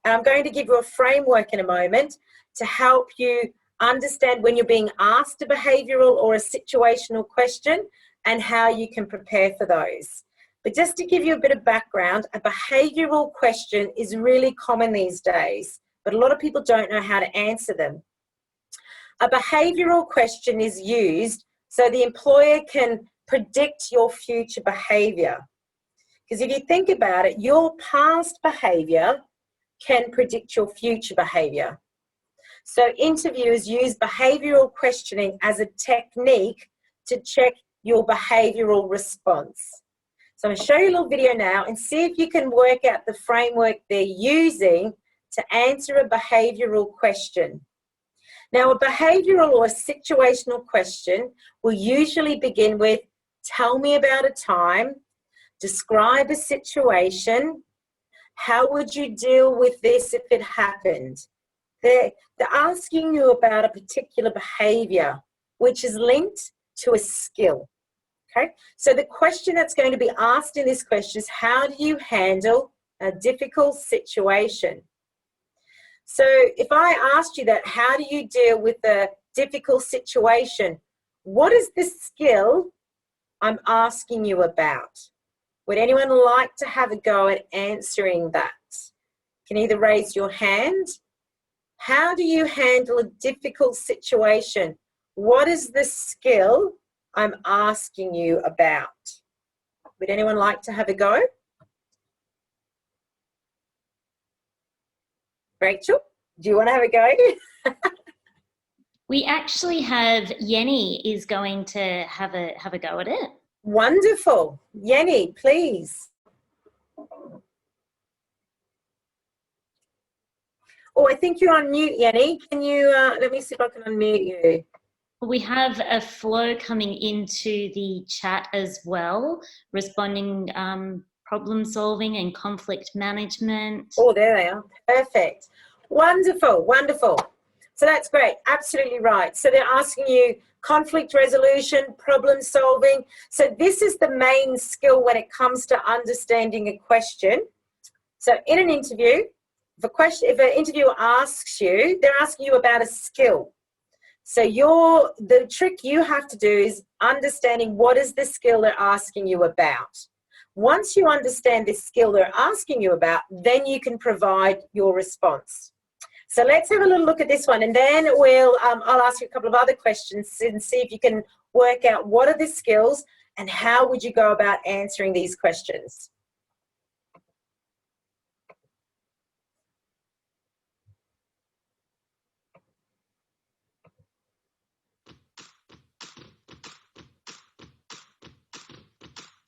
And I'm going to give you a framework in a moment to help you understand when you're being asked a behavioural or a situational question and how you can prepare for those. But just to give you a bit of background, a behavioural question is really common these days, but a lot of people don't know how to answer them. A behavioural question is used So the employer can predict your future behavior. Because if you think about it, your past behavior can predict your future behavior. So interviewers use behavioural questioning as a technique to check your behavioural response. So I'm going to show you a little video now and see if you can work out the framework they're using to answer a behavioural question. Now, a behavioural or a situational question will usually begin with, tell me about a time, describe a situation, how would you deal with this if it happened? They're asking you about a particular behaviour which is linked to a skill. Okay, so the question that's going to be asked in this question is, how do you handle a difficult situation? So if I asked you that, how do you deal with a difficult situation? What is the skill I'm asking you about? Would anyone like to have a go at answering that? You can either raise your hand. How do you handle a difficult situation? What is the skill I'm asking you about? Would anyone like to have a go? Rachel, do you want to have a go? We actually have Yenny is going to have a go at it. Wonderful. Yenny, please. Oh, I think you're on mute, Yenny. Can you, let me see if I can unmute you. We have a flow coming into the chat as well, responding, problem solving and conflict management. Oh, there they are. Perfect. Wonderful, wonderful. So that's great. Absolutely right. So they're asking you conflict resolution, problem solving. So this is the main skill when it comes to understanding a question. So in an interview, if an interviewer asks you, they're asking you about a skill. So the trick you have to do is understanding what is the skill they're asking you about. Once you understand this skill they're asking you about, then you can provide your response. So let's have a little look at this one, and then I'll ask you a couple of other questions and see if you can work out what are the skills and how would you go about answering these questions.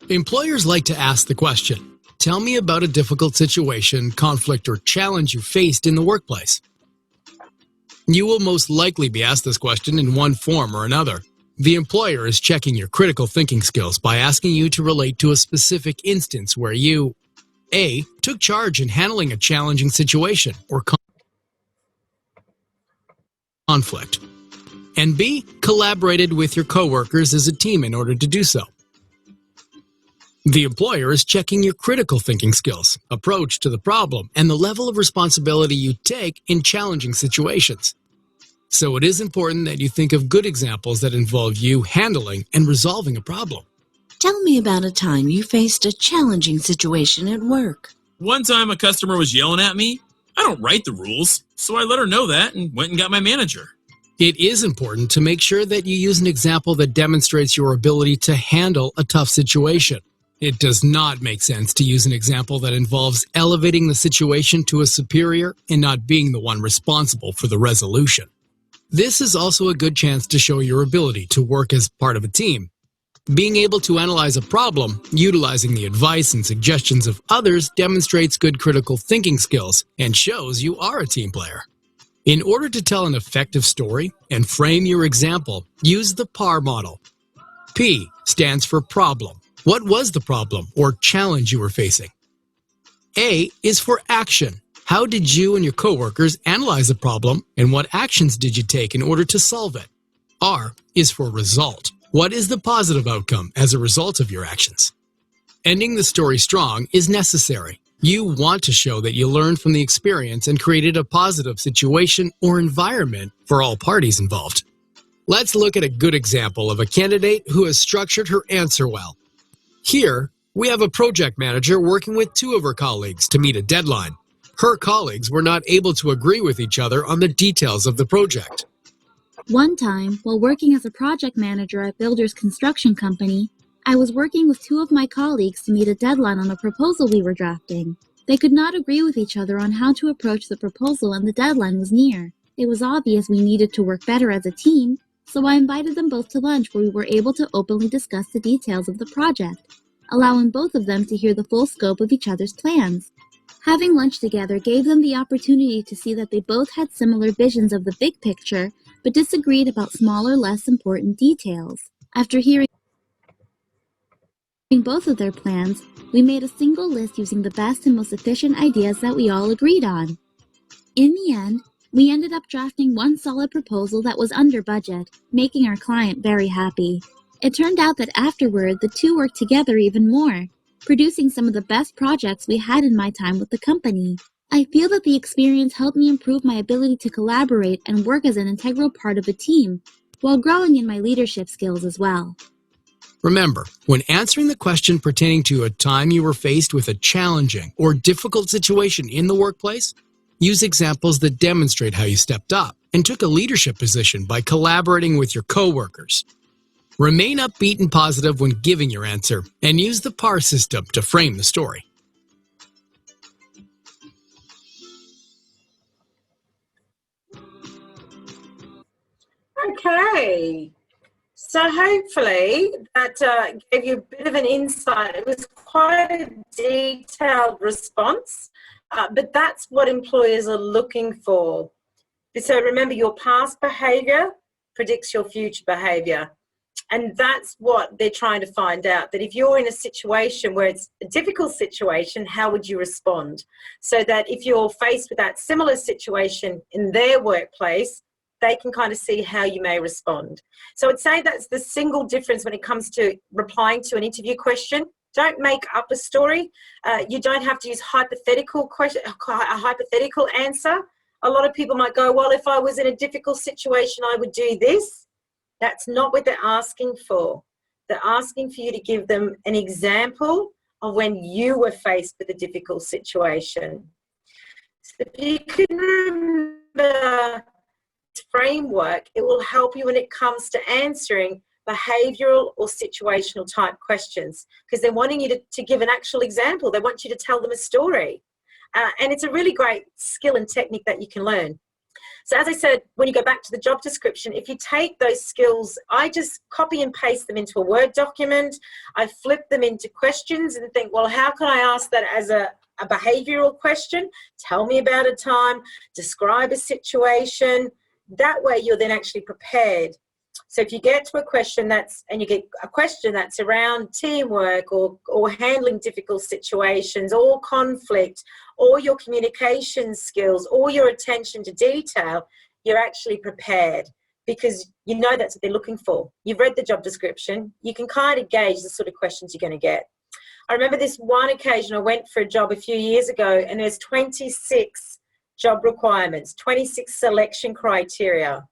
Employers like to ask the question, tell me about a difficult situation, conflict, or challenge you faced in the workplace. You will most likely be asked this question in one form or another. The employer is checking your critical thinking skills by asking you to relate to a specific instance where you A. Took charge in handling a challenging situation or conflict, and B. Collaborated with your coworkers as a team in order to do so. The employer is checking your critical thinking skills, approach to the problem, and the level of responsibility you take in challenging situations. So it is important that you think of good examples that involve you handling and resolving a problem. Tell me about a time you faced a challenging situation at work. One time a customer was yelling at me. I don't write the rules, so I let her know that and went and got my manager. It is important to make sure that you use an example that demonstrates your ability to handle a tough situation. It does not make sense to use an example that involves elevating the situation to a superior and not being the one responsible for the resolution. This is also a good chance to show your ability to work as part of a team. Being able to analyze a problem, utilizing the advice and suggestions of others demonstrates good critical thinking skills and shows you are a team player. In order to tell an effective story and frame your example, use the PAR model. P stands for problem. What was the problem or challenge you were facing? A is for action. How did you and your coworkers analyze the problem, and what actions did you take in order to solve it? R is for result. What is the positive outcome as a result of your actions? Ending the story strong is necessary. You want to show that you learned from the experience and created a positive situation or environment for all parties involved. Let's look at a good example of a candidate who has structured her answer well. Here, we have a project manager working with two of her colleagues to meet a deadline. Her colleagues were not able to agree with each other on the details of the project. One time, while working as a project manager at Builder's construction company, I was working with two of my colleagues to meet a deadline on a proposal we were drafting. They could not agree with each other on how to approach the proposal, and the deadline was near. It was obvious we needed to work better as a team, so I invited them both to lunch where we were able to openly discuss the details of the project, allowing both of them to hear the full scope of each other's plans. Having lunch together gave them the opportunity to see that they both had similar visions of the big picture, but disagreed about smaller, less important details. After hearing both of their plans, we made a single list using the best and most efficient ideas that we all agreed on. In the end, we ended up drafting one solid proposal that was under budget, making our client very happy. It turned out that afterward, the two worked together even more, producing some of the best projects we had in my time with the company. I feel that the experience helped me improve my ability to collaborate and work as an integral part of a team, while growing in my leadership skills as well. Remember, when answering the question pertaining to a time you were faced with a challenging or difficult situation in the workplace, use examples that demonstrate how you stepped up and took a leadership position by collaborating with your coworkers. Remain upbeat and positive when giving your answer, and use the PAR system to frame the story. Okay. So hopefully that gave you a bit of an insight. It was quite a detailed response, but that's what employers are looking for. So remember, your past behaviour predicts your future behaviour. And that's what they're trying to find out, that if you're in a situation where it's a difficult situation, how would you respond? So that if you're faced with that similar situation in their workplace, they can kind of see how you may respond. So I'd say that's the single difference when it comes to replying to an interview question. Don't make up a story. You don't have to use a hypothetical answer. A lot of people might go, well, if I was in a difficult situation, I would do this. That's not what they're asking for. They're asking for you to give them an example of when you were faced with a difficult situation. So if you can remember this framework, it will help you when it comes to answering behavioural or situational type questions, because they're wanting you to give an actual example. They want you to tell them a story. And it's a really great skill and technique that you can learn. So as I said, when you go back to the job description, if you take those skills, I just copy and paste them into a Word document. I flip them into questions and think, well, how can I ask that as a behavioural question? Tell me about a time, describe a situation. That way you're then actually prepared. So if you get to a question and you get a question that's around teamwork or handling difficult situations or conflict or your communication skills or your attention to detail, you're actually prepared because you know that's what they're looking for. You've read the job description. You can kind of gauge the sort of questions you're going to get. I remember this one occasion I went for a job a few years ago and there's 26 job requirements, 26 selection criteria.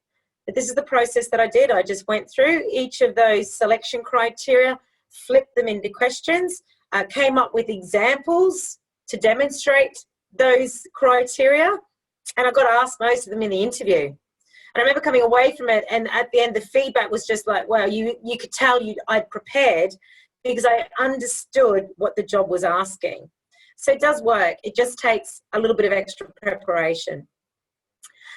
But this is the process that I did. I just went through each of those selection criteria, flipped them into questions, came up with examples to demonstrate those criteria, and I got asked most of them in the interview. And I remember coming away from it, and at the end, the feedback was just like, wow, you could tell I'd prepared because I understood what the job was asking. So it does work. It just takes a little bit of extra preparation.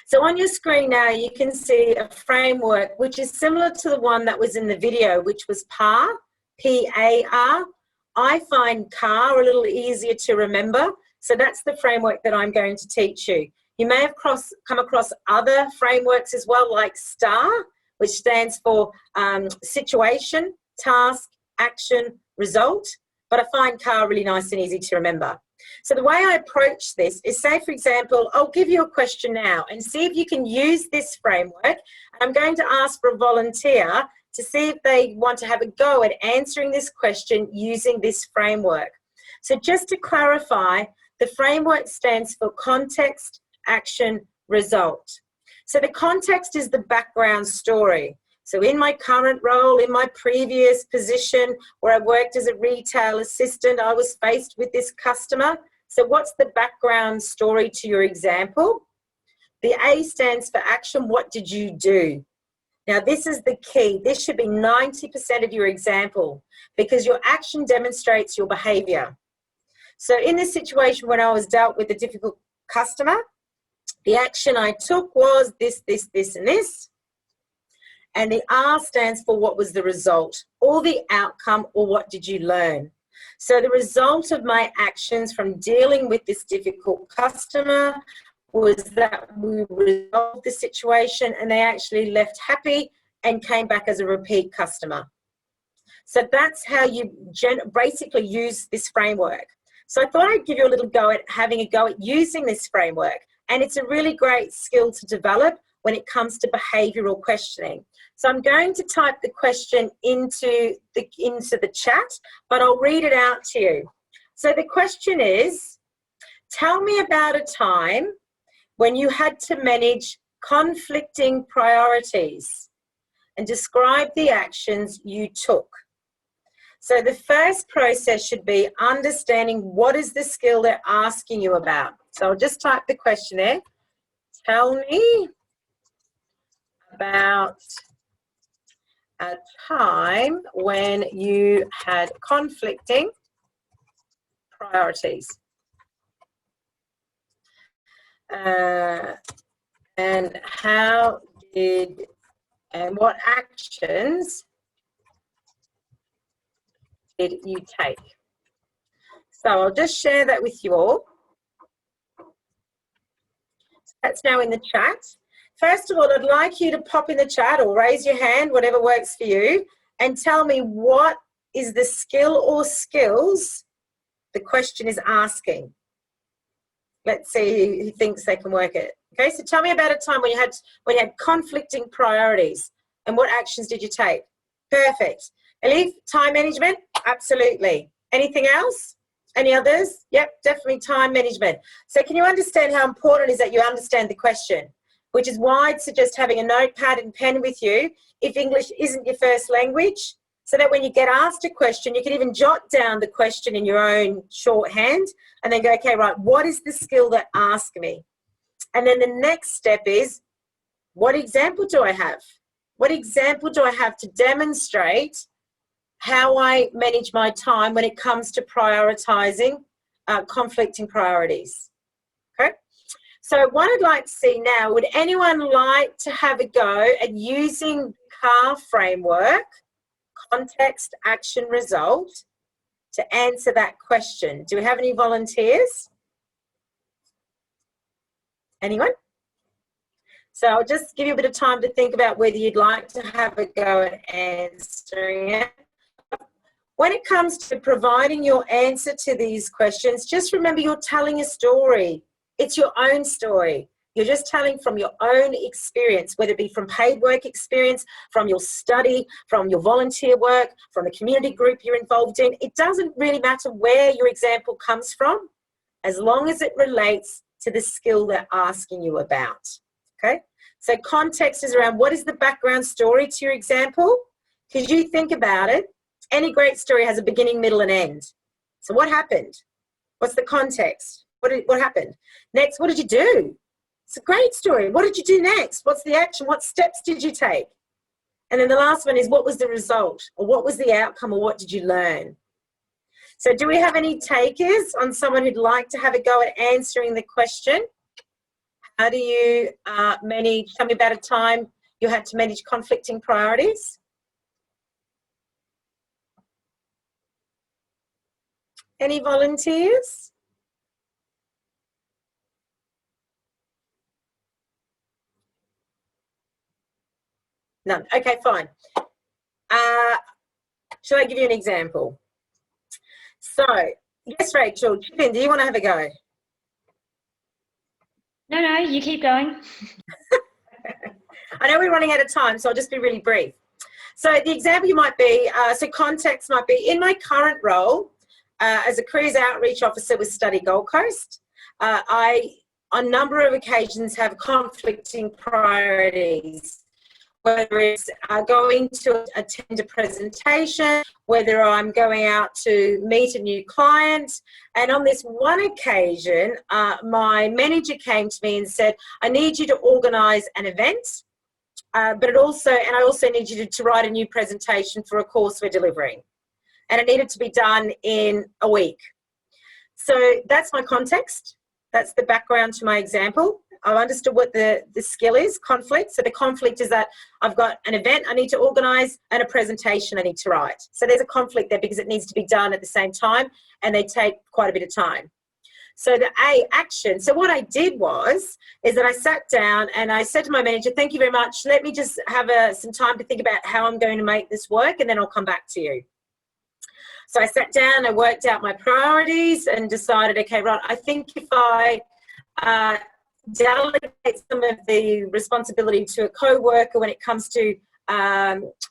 So on your screen now, you can see a framework which is similar to the one that was in the video, which was PAR, P-A-R. I find CAR a little easier to remember. So that's the framework that I'm going to teach you. You may have come across other frameworks as well, like STAR, which stands for situation, task, action, result. But I find CAR really nice and easy to remember. So the way I approach this is, say, for example, I'll give you a question now and see if you can use this framework. I'm going to ask for a volunteer to see if they want to have a go at answering this question using this framework. So just to clarify, the framework stands for context, action, result. So the context is the background story. So in my current role, in my previous position where I worked as a retail assistant, I was faced with this customer. So what's the background story to your example? The A stands for action. What did you do? Now, this is the key. This should be 90% of your example because your action demonstrates your behaviour. So in this situation when I was dealt with a difficult customer, the action I took was this, this, this, and this. And the R stands for what was the result, or the outcome, or what did you learn. So the result of my actions from dealing with this difficult customer was that we resolved the situation and they actually left happy and came back as a repeat customer. So that's how you basically use this framework. So I thought I'd give you a little go at having a go at using this framework. And it's a really great skill to develop when it comes to behavioural questioning. So I'm going to type the question into the chat, but I'll read it out to you. So the question is, tell me about a time when you had to manage conflicting priorities and describe the actions you took. So the first process should be understanding what is the skill they're asking you about. So I'll just type the question there. Tell me about a time when you had conflicting priorities. And how did, and what actions did you take? So I'll just share that with you all. That's now in the chat. First of all, I'd like you to pop in the chat or raise your hand, whatever works for you, and tell me what is the skill or skills the question is asking. Let's see who thinks they can work it. Okay, so tell me about a time when you had conflicting priorities and what actions did you take? Perfect. Elif, time management? Absolutely. Anything else? Any others? Yep, definitely time management. So can you understand how important it is that you understand the question? Which is why I'd suggest having a notepad and pen with you if English isn't your first language, so that when you get asked a question, you can even jot down the question in your own shorthand and then go, okay, right, what is the skill that asks me? And then the next step is, what example do I have? What example do I have to demonstrate how I manage my time when it comes to prioritizing conflicting priorities? Okay. So what I'd like to see now, would anyone like to have a go at using the CAR framework, context, action, result, to answer that question? Do we have any volunteers? Anyone? So I'll just give you a bit of time to think about whether you'd like to have a go at answering it. When it comes to providing your answer to these questions, just remember you're telling a story. It's your own story. You're just telling from your own experience, whether it be from paid work experience, from your study, from your volunteer work, from the community group you're involved in. It doesn't really matter where your example comes from, as long as it relates to the skill they're asking you about. Okay? So context is around what is the background story to your example? Because you think about it, any great story has a beginning, middle, and end. So what happened? What's the context? What happened? Next, what did you do? It's a great story. What did you do next? What's the action? What steps did you take? And then the last one is, what was the result? Or what was the outcome? Or what did you learn? So do we have any takers on someone who'd like to have a go at answering the question? How do you manage, tell me about a time you had to manage conflicting priorities? Any volunteers? None. Okay, fine. Shall I give you an example? So, yes, Rachel, do you want to have a go? No, you keep going. I know we're running out of time, so I'll just be really brief. So the example you might be, so context might be, in my current role as a careers outreach officer with Study Gold Coast, I, on a number of occasions, have conflicting priorities. Whether it's going to attend a presentation, whether I'm going out to meet a new client. And on this one occasion, my manager came to me and said, I need you to organise an event but I also need you to write a new presentation for a course we're delivering. And it needed to be done in a week. So that's my context. That's the background to my example. I've understood what the skill is, conflict. So the conflict is that I've got an event I need to organise and a presentation I need to write. So there's a conflict there because it needs to be done at the same time and they take quite a bit of time. So the A, action. So what I did is that I sat down and I said to my manager, thank you very much. Let me just have some time to think about how I'm going to make this work and then I'll come back to you. So I sat down, I worked out my priorities and decided, okay, right, I think if I delegate some of the responsibility to a co-worker when it comes to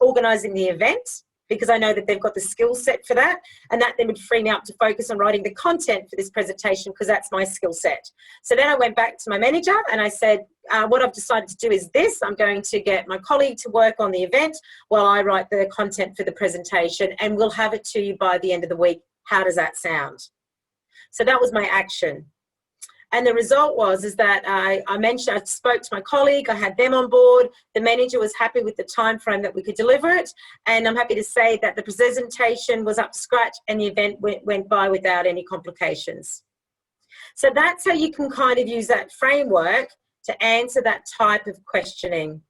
organising the event, because I know that they've got the skill set for that, and that then would free me up to focus on writing the content for this presentation because that's my skill set. So then I went back to my manager and I said, what I've decided to do is this. I'm going to get my colleague to work on the event while I write the content for the presentation, and we'll have it to you by the end of the week. How does that sound? So that was my action. And the result is that I spoke to my colleague, I had them on board, the manager was happy with the time frame that we could deliver it, and I'm happy to say that the presentation was up to scratch and the event went by without any complications. So that's how you can kind of use that framework to answer that type of questioning.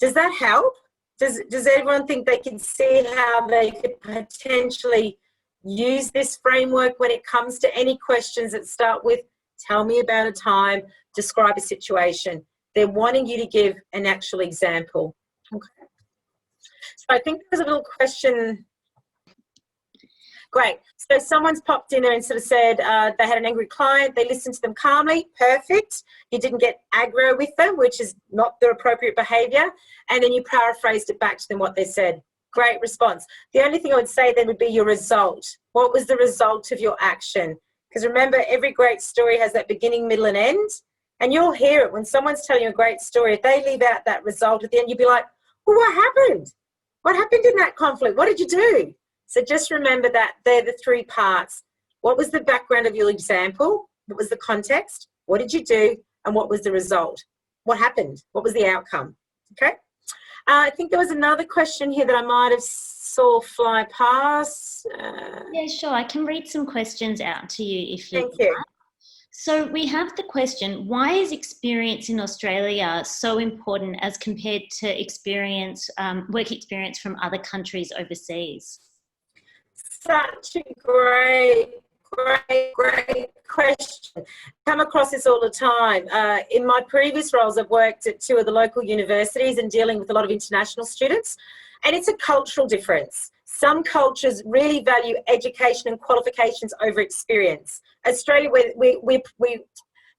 Does that help? Does everyone think they can see how they could potentially use this framework when it comes to any questions that start with, tell me about a time, describe a situation? They're wanting you to give an actual example. Okay. So I think there's a little question. Great. So someone's popped in there and sort of said they had an angry client, they listened to them calmly, perfect. You didn't get aggro with them, which is not the appropriate behaviour, and then you paraphrased it back to them what they said. Great response. The only thing I would say then would be your result. What was the result of your action? Because remember, every great story has that beginning, middle, and end. And you'll hear it when someone's telling you a great story. If they leave out that result at the end, you'll be like, well, what happened? What happened in that conflict? What did you do? So just remember that they're the three parts. What was the background of your example? What was the context? What did you do? And what was the result? What happened? What was the outcome? Okay. I think there was another question here that I might have saw fly past. Yeah, sure. I can read some questions out to you if you Thank you. like. So we have the question, why is experience in Australia so important as compared to work experience from other countries overseas? Such a great question. Come across this all the time. In my previous roles, I've worked at 2 of the local universities and dealing with a lot of international students, and it's a cultural difference. Some cultures really value education and qualifications over experience. Australia, we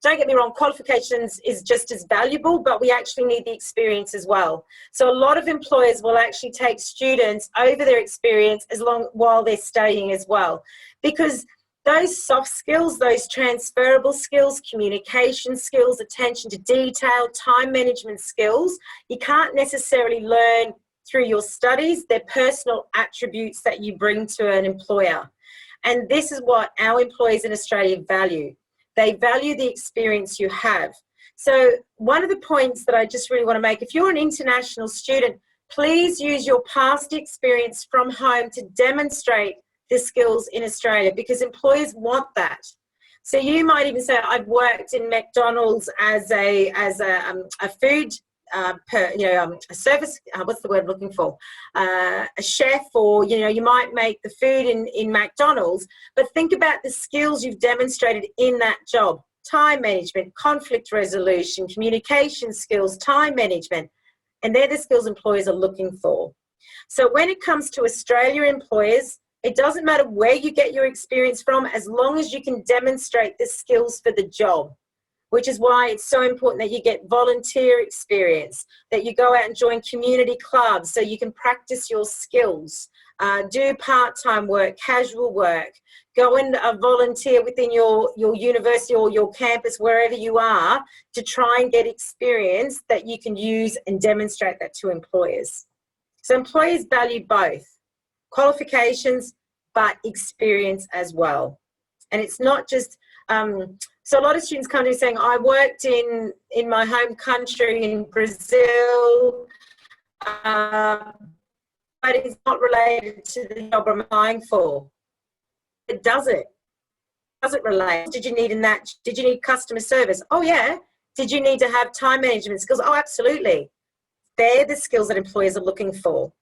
don't get me wrong, qualifications is just as valuable, but we actually need the experience as well. So a lot of employers will actually take students over their experience while they're studying as well, because those soft skills, those transferable skills, communication skills, attention to detail, time management skills, you can't necessarily learn through your studies. They're personal attributes that you bring to an employer. And this is what our employees in Australia value. They value the experience you have. So one of the points that I just really want to make, if you're an international student, please use your past experience from home to demonstrate the skills in Australia, because employers want that. So you might even say, I've worked in McDonald's as a food a service, what's the word I'm looking for? A chef, or, you might make the food in McDonald's, but think about the skills you've demonstrated in that job. Time management, conflict resolution, communication skills, time management, and they're the skills employers are looking for. So when it comes to Australia employers, it doesn't matter where you get your experience from, as long as you can demonstrate the skills for the job, which is why it's so important that you get volunteer experience, that you go out and join community clubs so you can practice your skills, do part-time work, casual work, go and volunteer within your university or your campus, wherever you are, to try and get experience that you can use and demonstrate that to employers. So employers value both qualifications, but experience as well. And it's not just, so a lot of students come to me saying, I worked in my home country in Brazil, but it's not related to the job I'm applying for. It does it. Does it relate? Did you need in that? Did you need customer service? Oh, yeah. Did you need to have time management skills? Oh, absolutely. They're the skills that employers are looking for.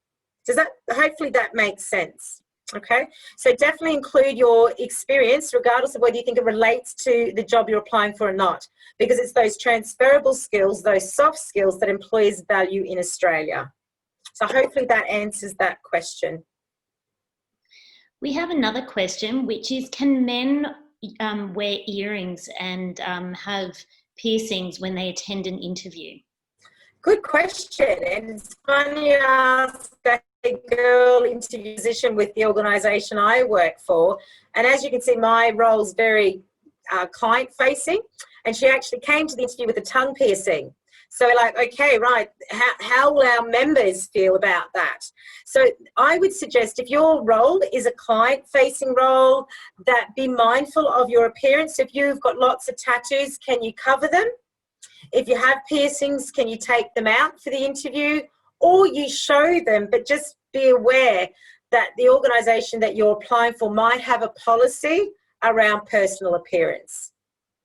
Does that, hopefully that makes sense. Okay, so definitely include your experience regardless of whether you think it relates to the job you're applying for or not, because it's those transferable skills, those soft skills that employers value in Australia. So hopefully that answers that question. We have another question, which is, can men wear earrings and have piercings when they attend an interview? Good question, and it's funny you ask that girl interview position with the organisation I work for, and as you can see, my role's very client-facing, and she actually came to the interview with a tongue piercing. So we're like, okay, right, how will our members feel about that? So I would suggest if your role is a client-facing role, that be mindful of your appearance. If you've got lots of tattoos, can you cover them? If you have piercings, can you take them out for the interview? Or you show them, but just be aware that the organisation that you're applying for might have a policy around personal appearance.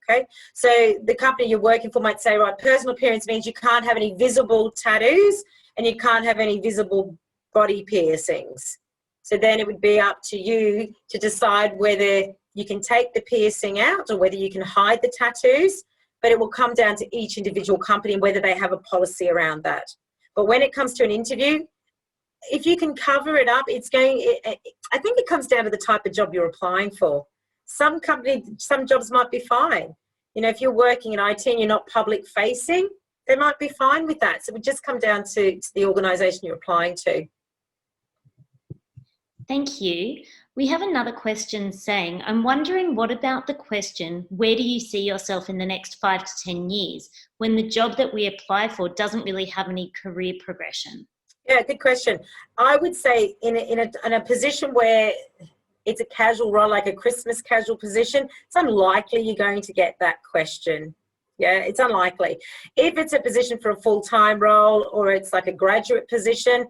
Okay, so the company you're working for might say, right, personal appearance means you can't have any visible tattoos and you can't have any visible body piercings. So then it would be up to you to decide whether you can take the piercing out or whether you can hide the tattoos, but it will come down to each individual company and whether they have a policy around that. But when it comes to an interview, if you can cover it up, I think it comes down to the type of job you're applying for. Some jobs might be fine. You know, if you're working in IT and you're not public facing, they might be fine with that. So it would just come down to the organisation you're applying to. Thank you. We have another question saying, I'm wondering what about the question, where do you see yourself in the next 5 to 10 years, when the job that we apply for doesn't really have any career progression? Yeah, good question. I would say in a position where it's a casual role, like a Christmas casual position, it's unlikely you're going to get that question. Yeah, it's unlikely. If it's a position for a full-time role or it's like a graduate position,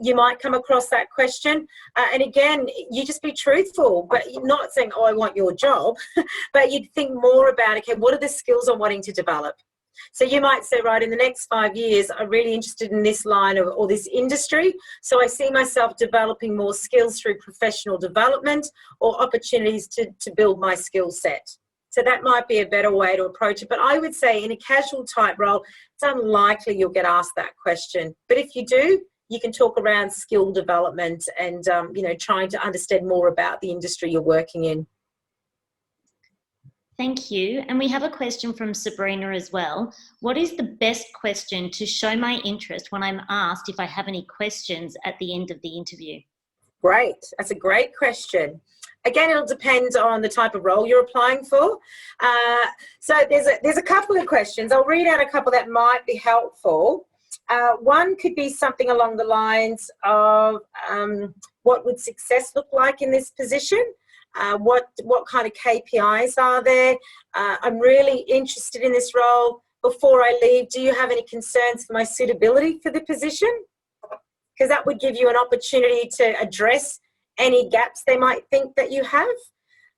you might come across that question. And again, you just be truthful, but you're not saying, oh, I want your job, but you'd think more about, okay, what are the skills I'm wanting to develop? So you might say, right, in the next 5 years, I'm really interested in this line or this industry. So I see myself developing more skills through professional development or opportunities to build my skill set. So that might be a better way to approach it. But I would say in a casual type role, it's unlikely you'll get asked that question. But if you do, you can talk around skill development and, trying to understand more about the industry you're working in. Thank you. And we have a question from Sabrina as well. What is the best question to show my interest when I'm asked if I have any questions at the end of the interview? Great. That's a great question. Again, it'll depend on the type of role you're applying for. So there's a couple of questions. I'll read out a couple that might be helpful. One could be something along the lines of what would success look like in this position? What kind of KPIs are there? I'm really interested in this role. Before I leave, do you have any concerns for my suitability for the position? Because that would give you an opportunity to address any gaps they might think that you have.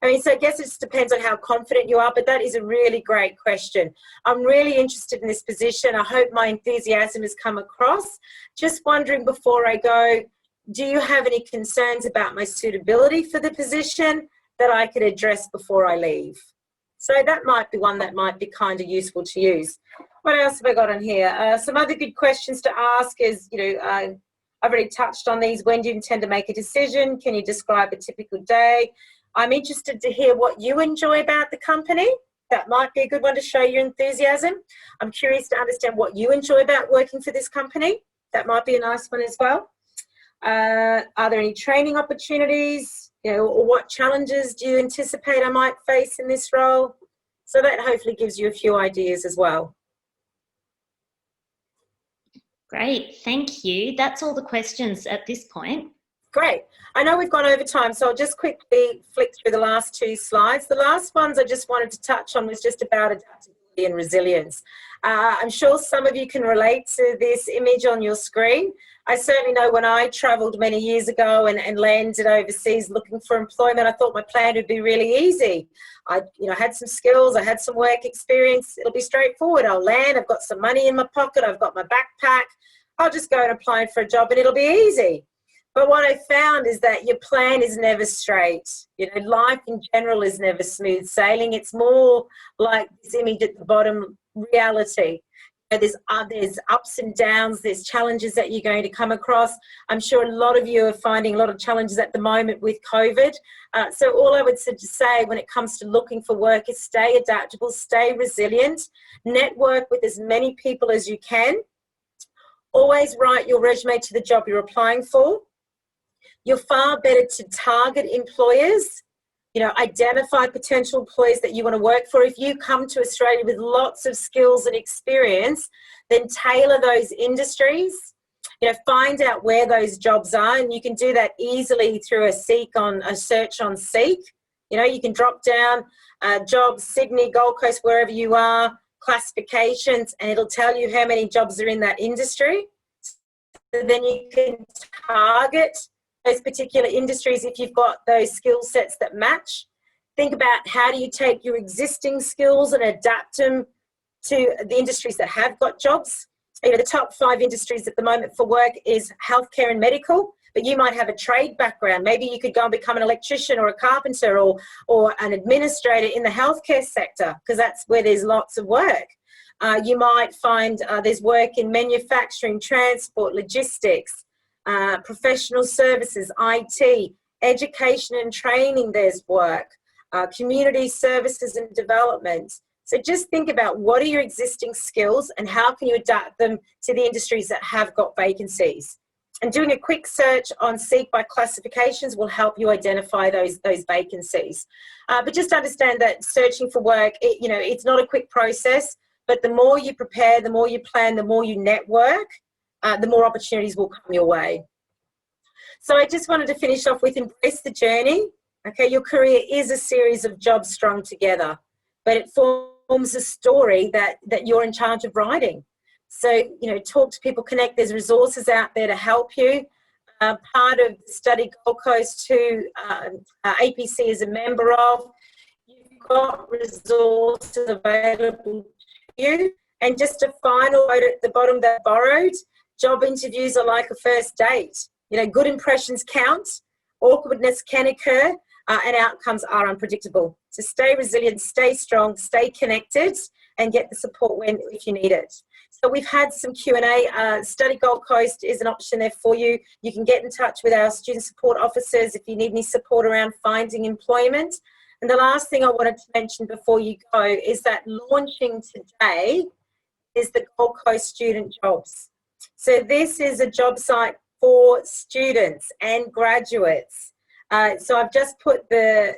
I mean, so I guess it just depends on how confident you are, but that is a really great question. I'm really interested in this position. I hope my enthusiasm has come across. Just wondering before I go, do you have any concerns about my suitability for the position that I could address before I leave? So that might be one that might be kind of useful to use. What else have I got on here? Some other good questions to ask is, I've already touched on these. When do you intend to make a decision? Can you describe a typical day? I'm interested to hear what you enjoy about the company. That might be a good one to show your enthusiasm. I'm curious to understand what you enjoy about working for this company. That might be a nice one as well. Are there any training opportunities? Or what challenges do you anticipate I might face in this role? So that hopefully gives you a few ideas as well. Great, thank you. That's all the questions at this point. Great. I know we've gone over time, so I'll just quickly flick through the last 2 slides. The last ones I just wanted to touch on was just about adaptability. and resilience. I'm sure some of you can relate to this image on your screen. I certainly know when I travelled many years ago and landed overseas looking for employment, I thought my plan would be really easy. I had some skills, I had some work experience, it'll be straightforward. I'll land, I've got some money in my pocket, I've got my backpack, I'll just go and apply for a job and it'll be easy. But what I found is that your plan is never straight. Life in general is never smooth sailing. It's more like this image at the bottom, reality. There's ups and downs, there's challenges that you're going to come across. I'm sure a lot of you are finding a lot of challenges at the moment with COVID. So all I would say when it comes to looking for work is stay adaptable, stay resilient, network with as many people as you can. Always write your resume to the job you're applying for. You're far better to target employers, identify potential employers that you want to work for. If you come to Australia with lots of skills and experience, then tailor those industries, find out where those jobs are, and you can do that easily through a search on Seek. You can drop down jobs, Sydney, Gold Coast, wherever you are, classifications, and it'll tell you how many jobs are in that industry. So then you can target those particular industries if you've got those skill sets that match. Think about how do you take your existing skills and adapt them to the industries that have got jobs. The top 5 industries at the moment for work is healthcare and medical, but you might have a trade background. Maybe you could go and become an electrician or a carpenter or an administrator in the healthcare sector, because that's where there's lots of work. You might find there's work in manufacturing, transport, logistics, professional services, IT, education and training, there's work, community services and development. So just think about what are your existing skills and how can you adapt them to the industries that have got vacancies. And doing a quick search on Seek by classifications will help you identify those vacancies. But just understand that searching for work, it's not a quick process, but the more you prepare, the more you plan, the more you network, the more opportunities will come your way. So I just wanted to finish off with embrace the journey. Okay, your career is a series of jobs strung together, but it forms a story that you're in charge of writing. So, talk to people, connect. There's resources out there to help you. Part of Study Gold Coast, who APC is a member of, you've got resources available to you. And just a final note at the bottom that borrowed, job interviews are like a first date. Good impressions count, awkwardness can occur, and outcomes are unpredictable. So stay resilient, stay strong, stay connected, and get the support if you need it. So we've had some Q&A. Study Gold Coast is an option there for you. You can get in touch with our student support officers if you need any support around finding employment. And the last thing I wanted to mention before you go is that launching today is the Gold Coast Student Jobs. So this is a job site for students and graduates. So I've just put the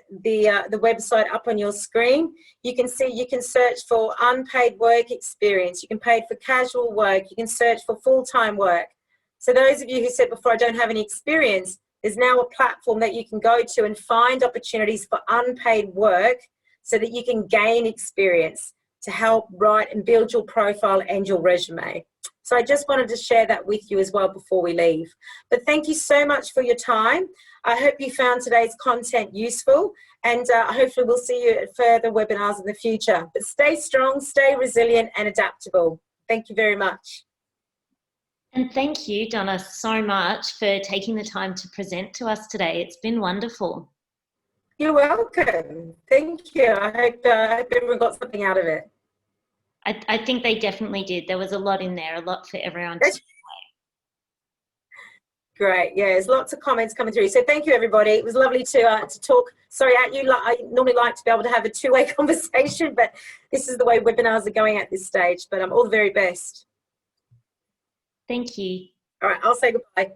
website up on your screen. You can see you can search for unpaid work experience. You can pay for casual work. You can search for full-time work. So those of you who said before, I don't have any experience, there's now a platform that you can go to and find opportunities for unpaid work so that you can gain experience to help write and build your profile and your resume. So I just wanted to share that with you as well before we leave. But thank you so much for your time. I hope you found today's content useful, and hopefully we'll see you at further webinars in the future. But stay strong, stay resilient and adaptable. Thank you very much. And thank you, Donna, so much for taking the time to present to us today. It's been wonderful. You're welcome. Thank you. I hope everyone got something out of it. I think they definitely did. There was a lot in there, a lot for everyone to Great. Yeah, there's lots of comments coming through. So thank you, everybody. It was lovely to talk. Sorry, I normally like to be able to have a two-way conversation, but this is the way webinars are going at this stage. But all the very best. Thank you. All right, I'll say goodbye.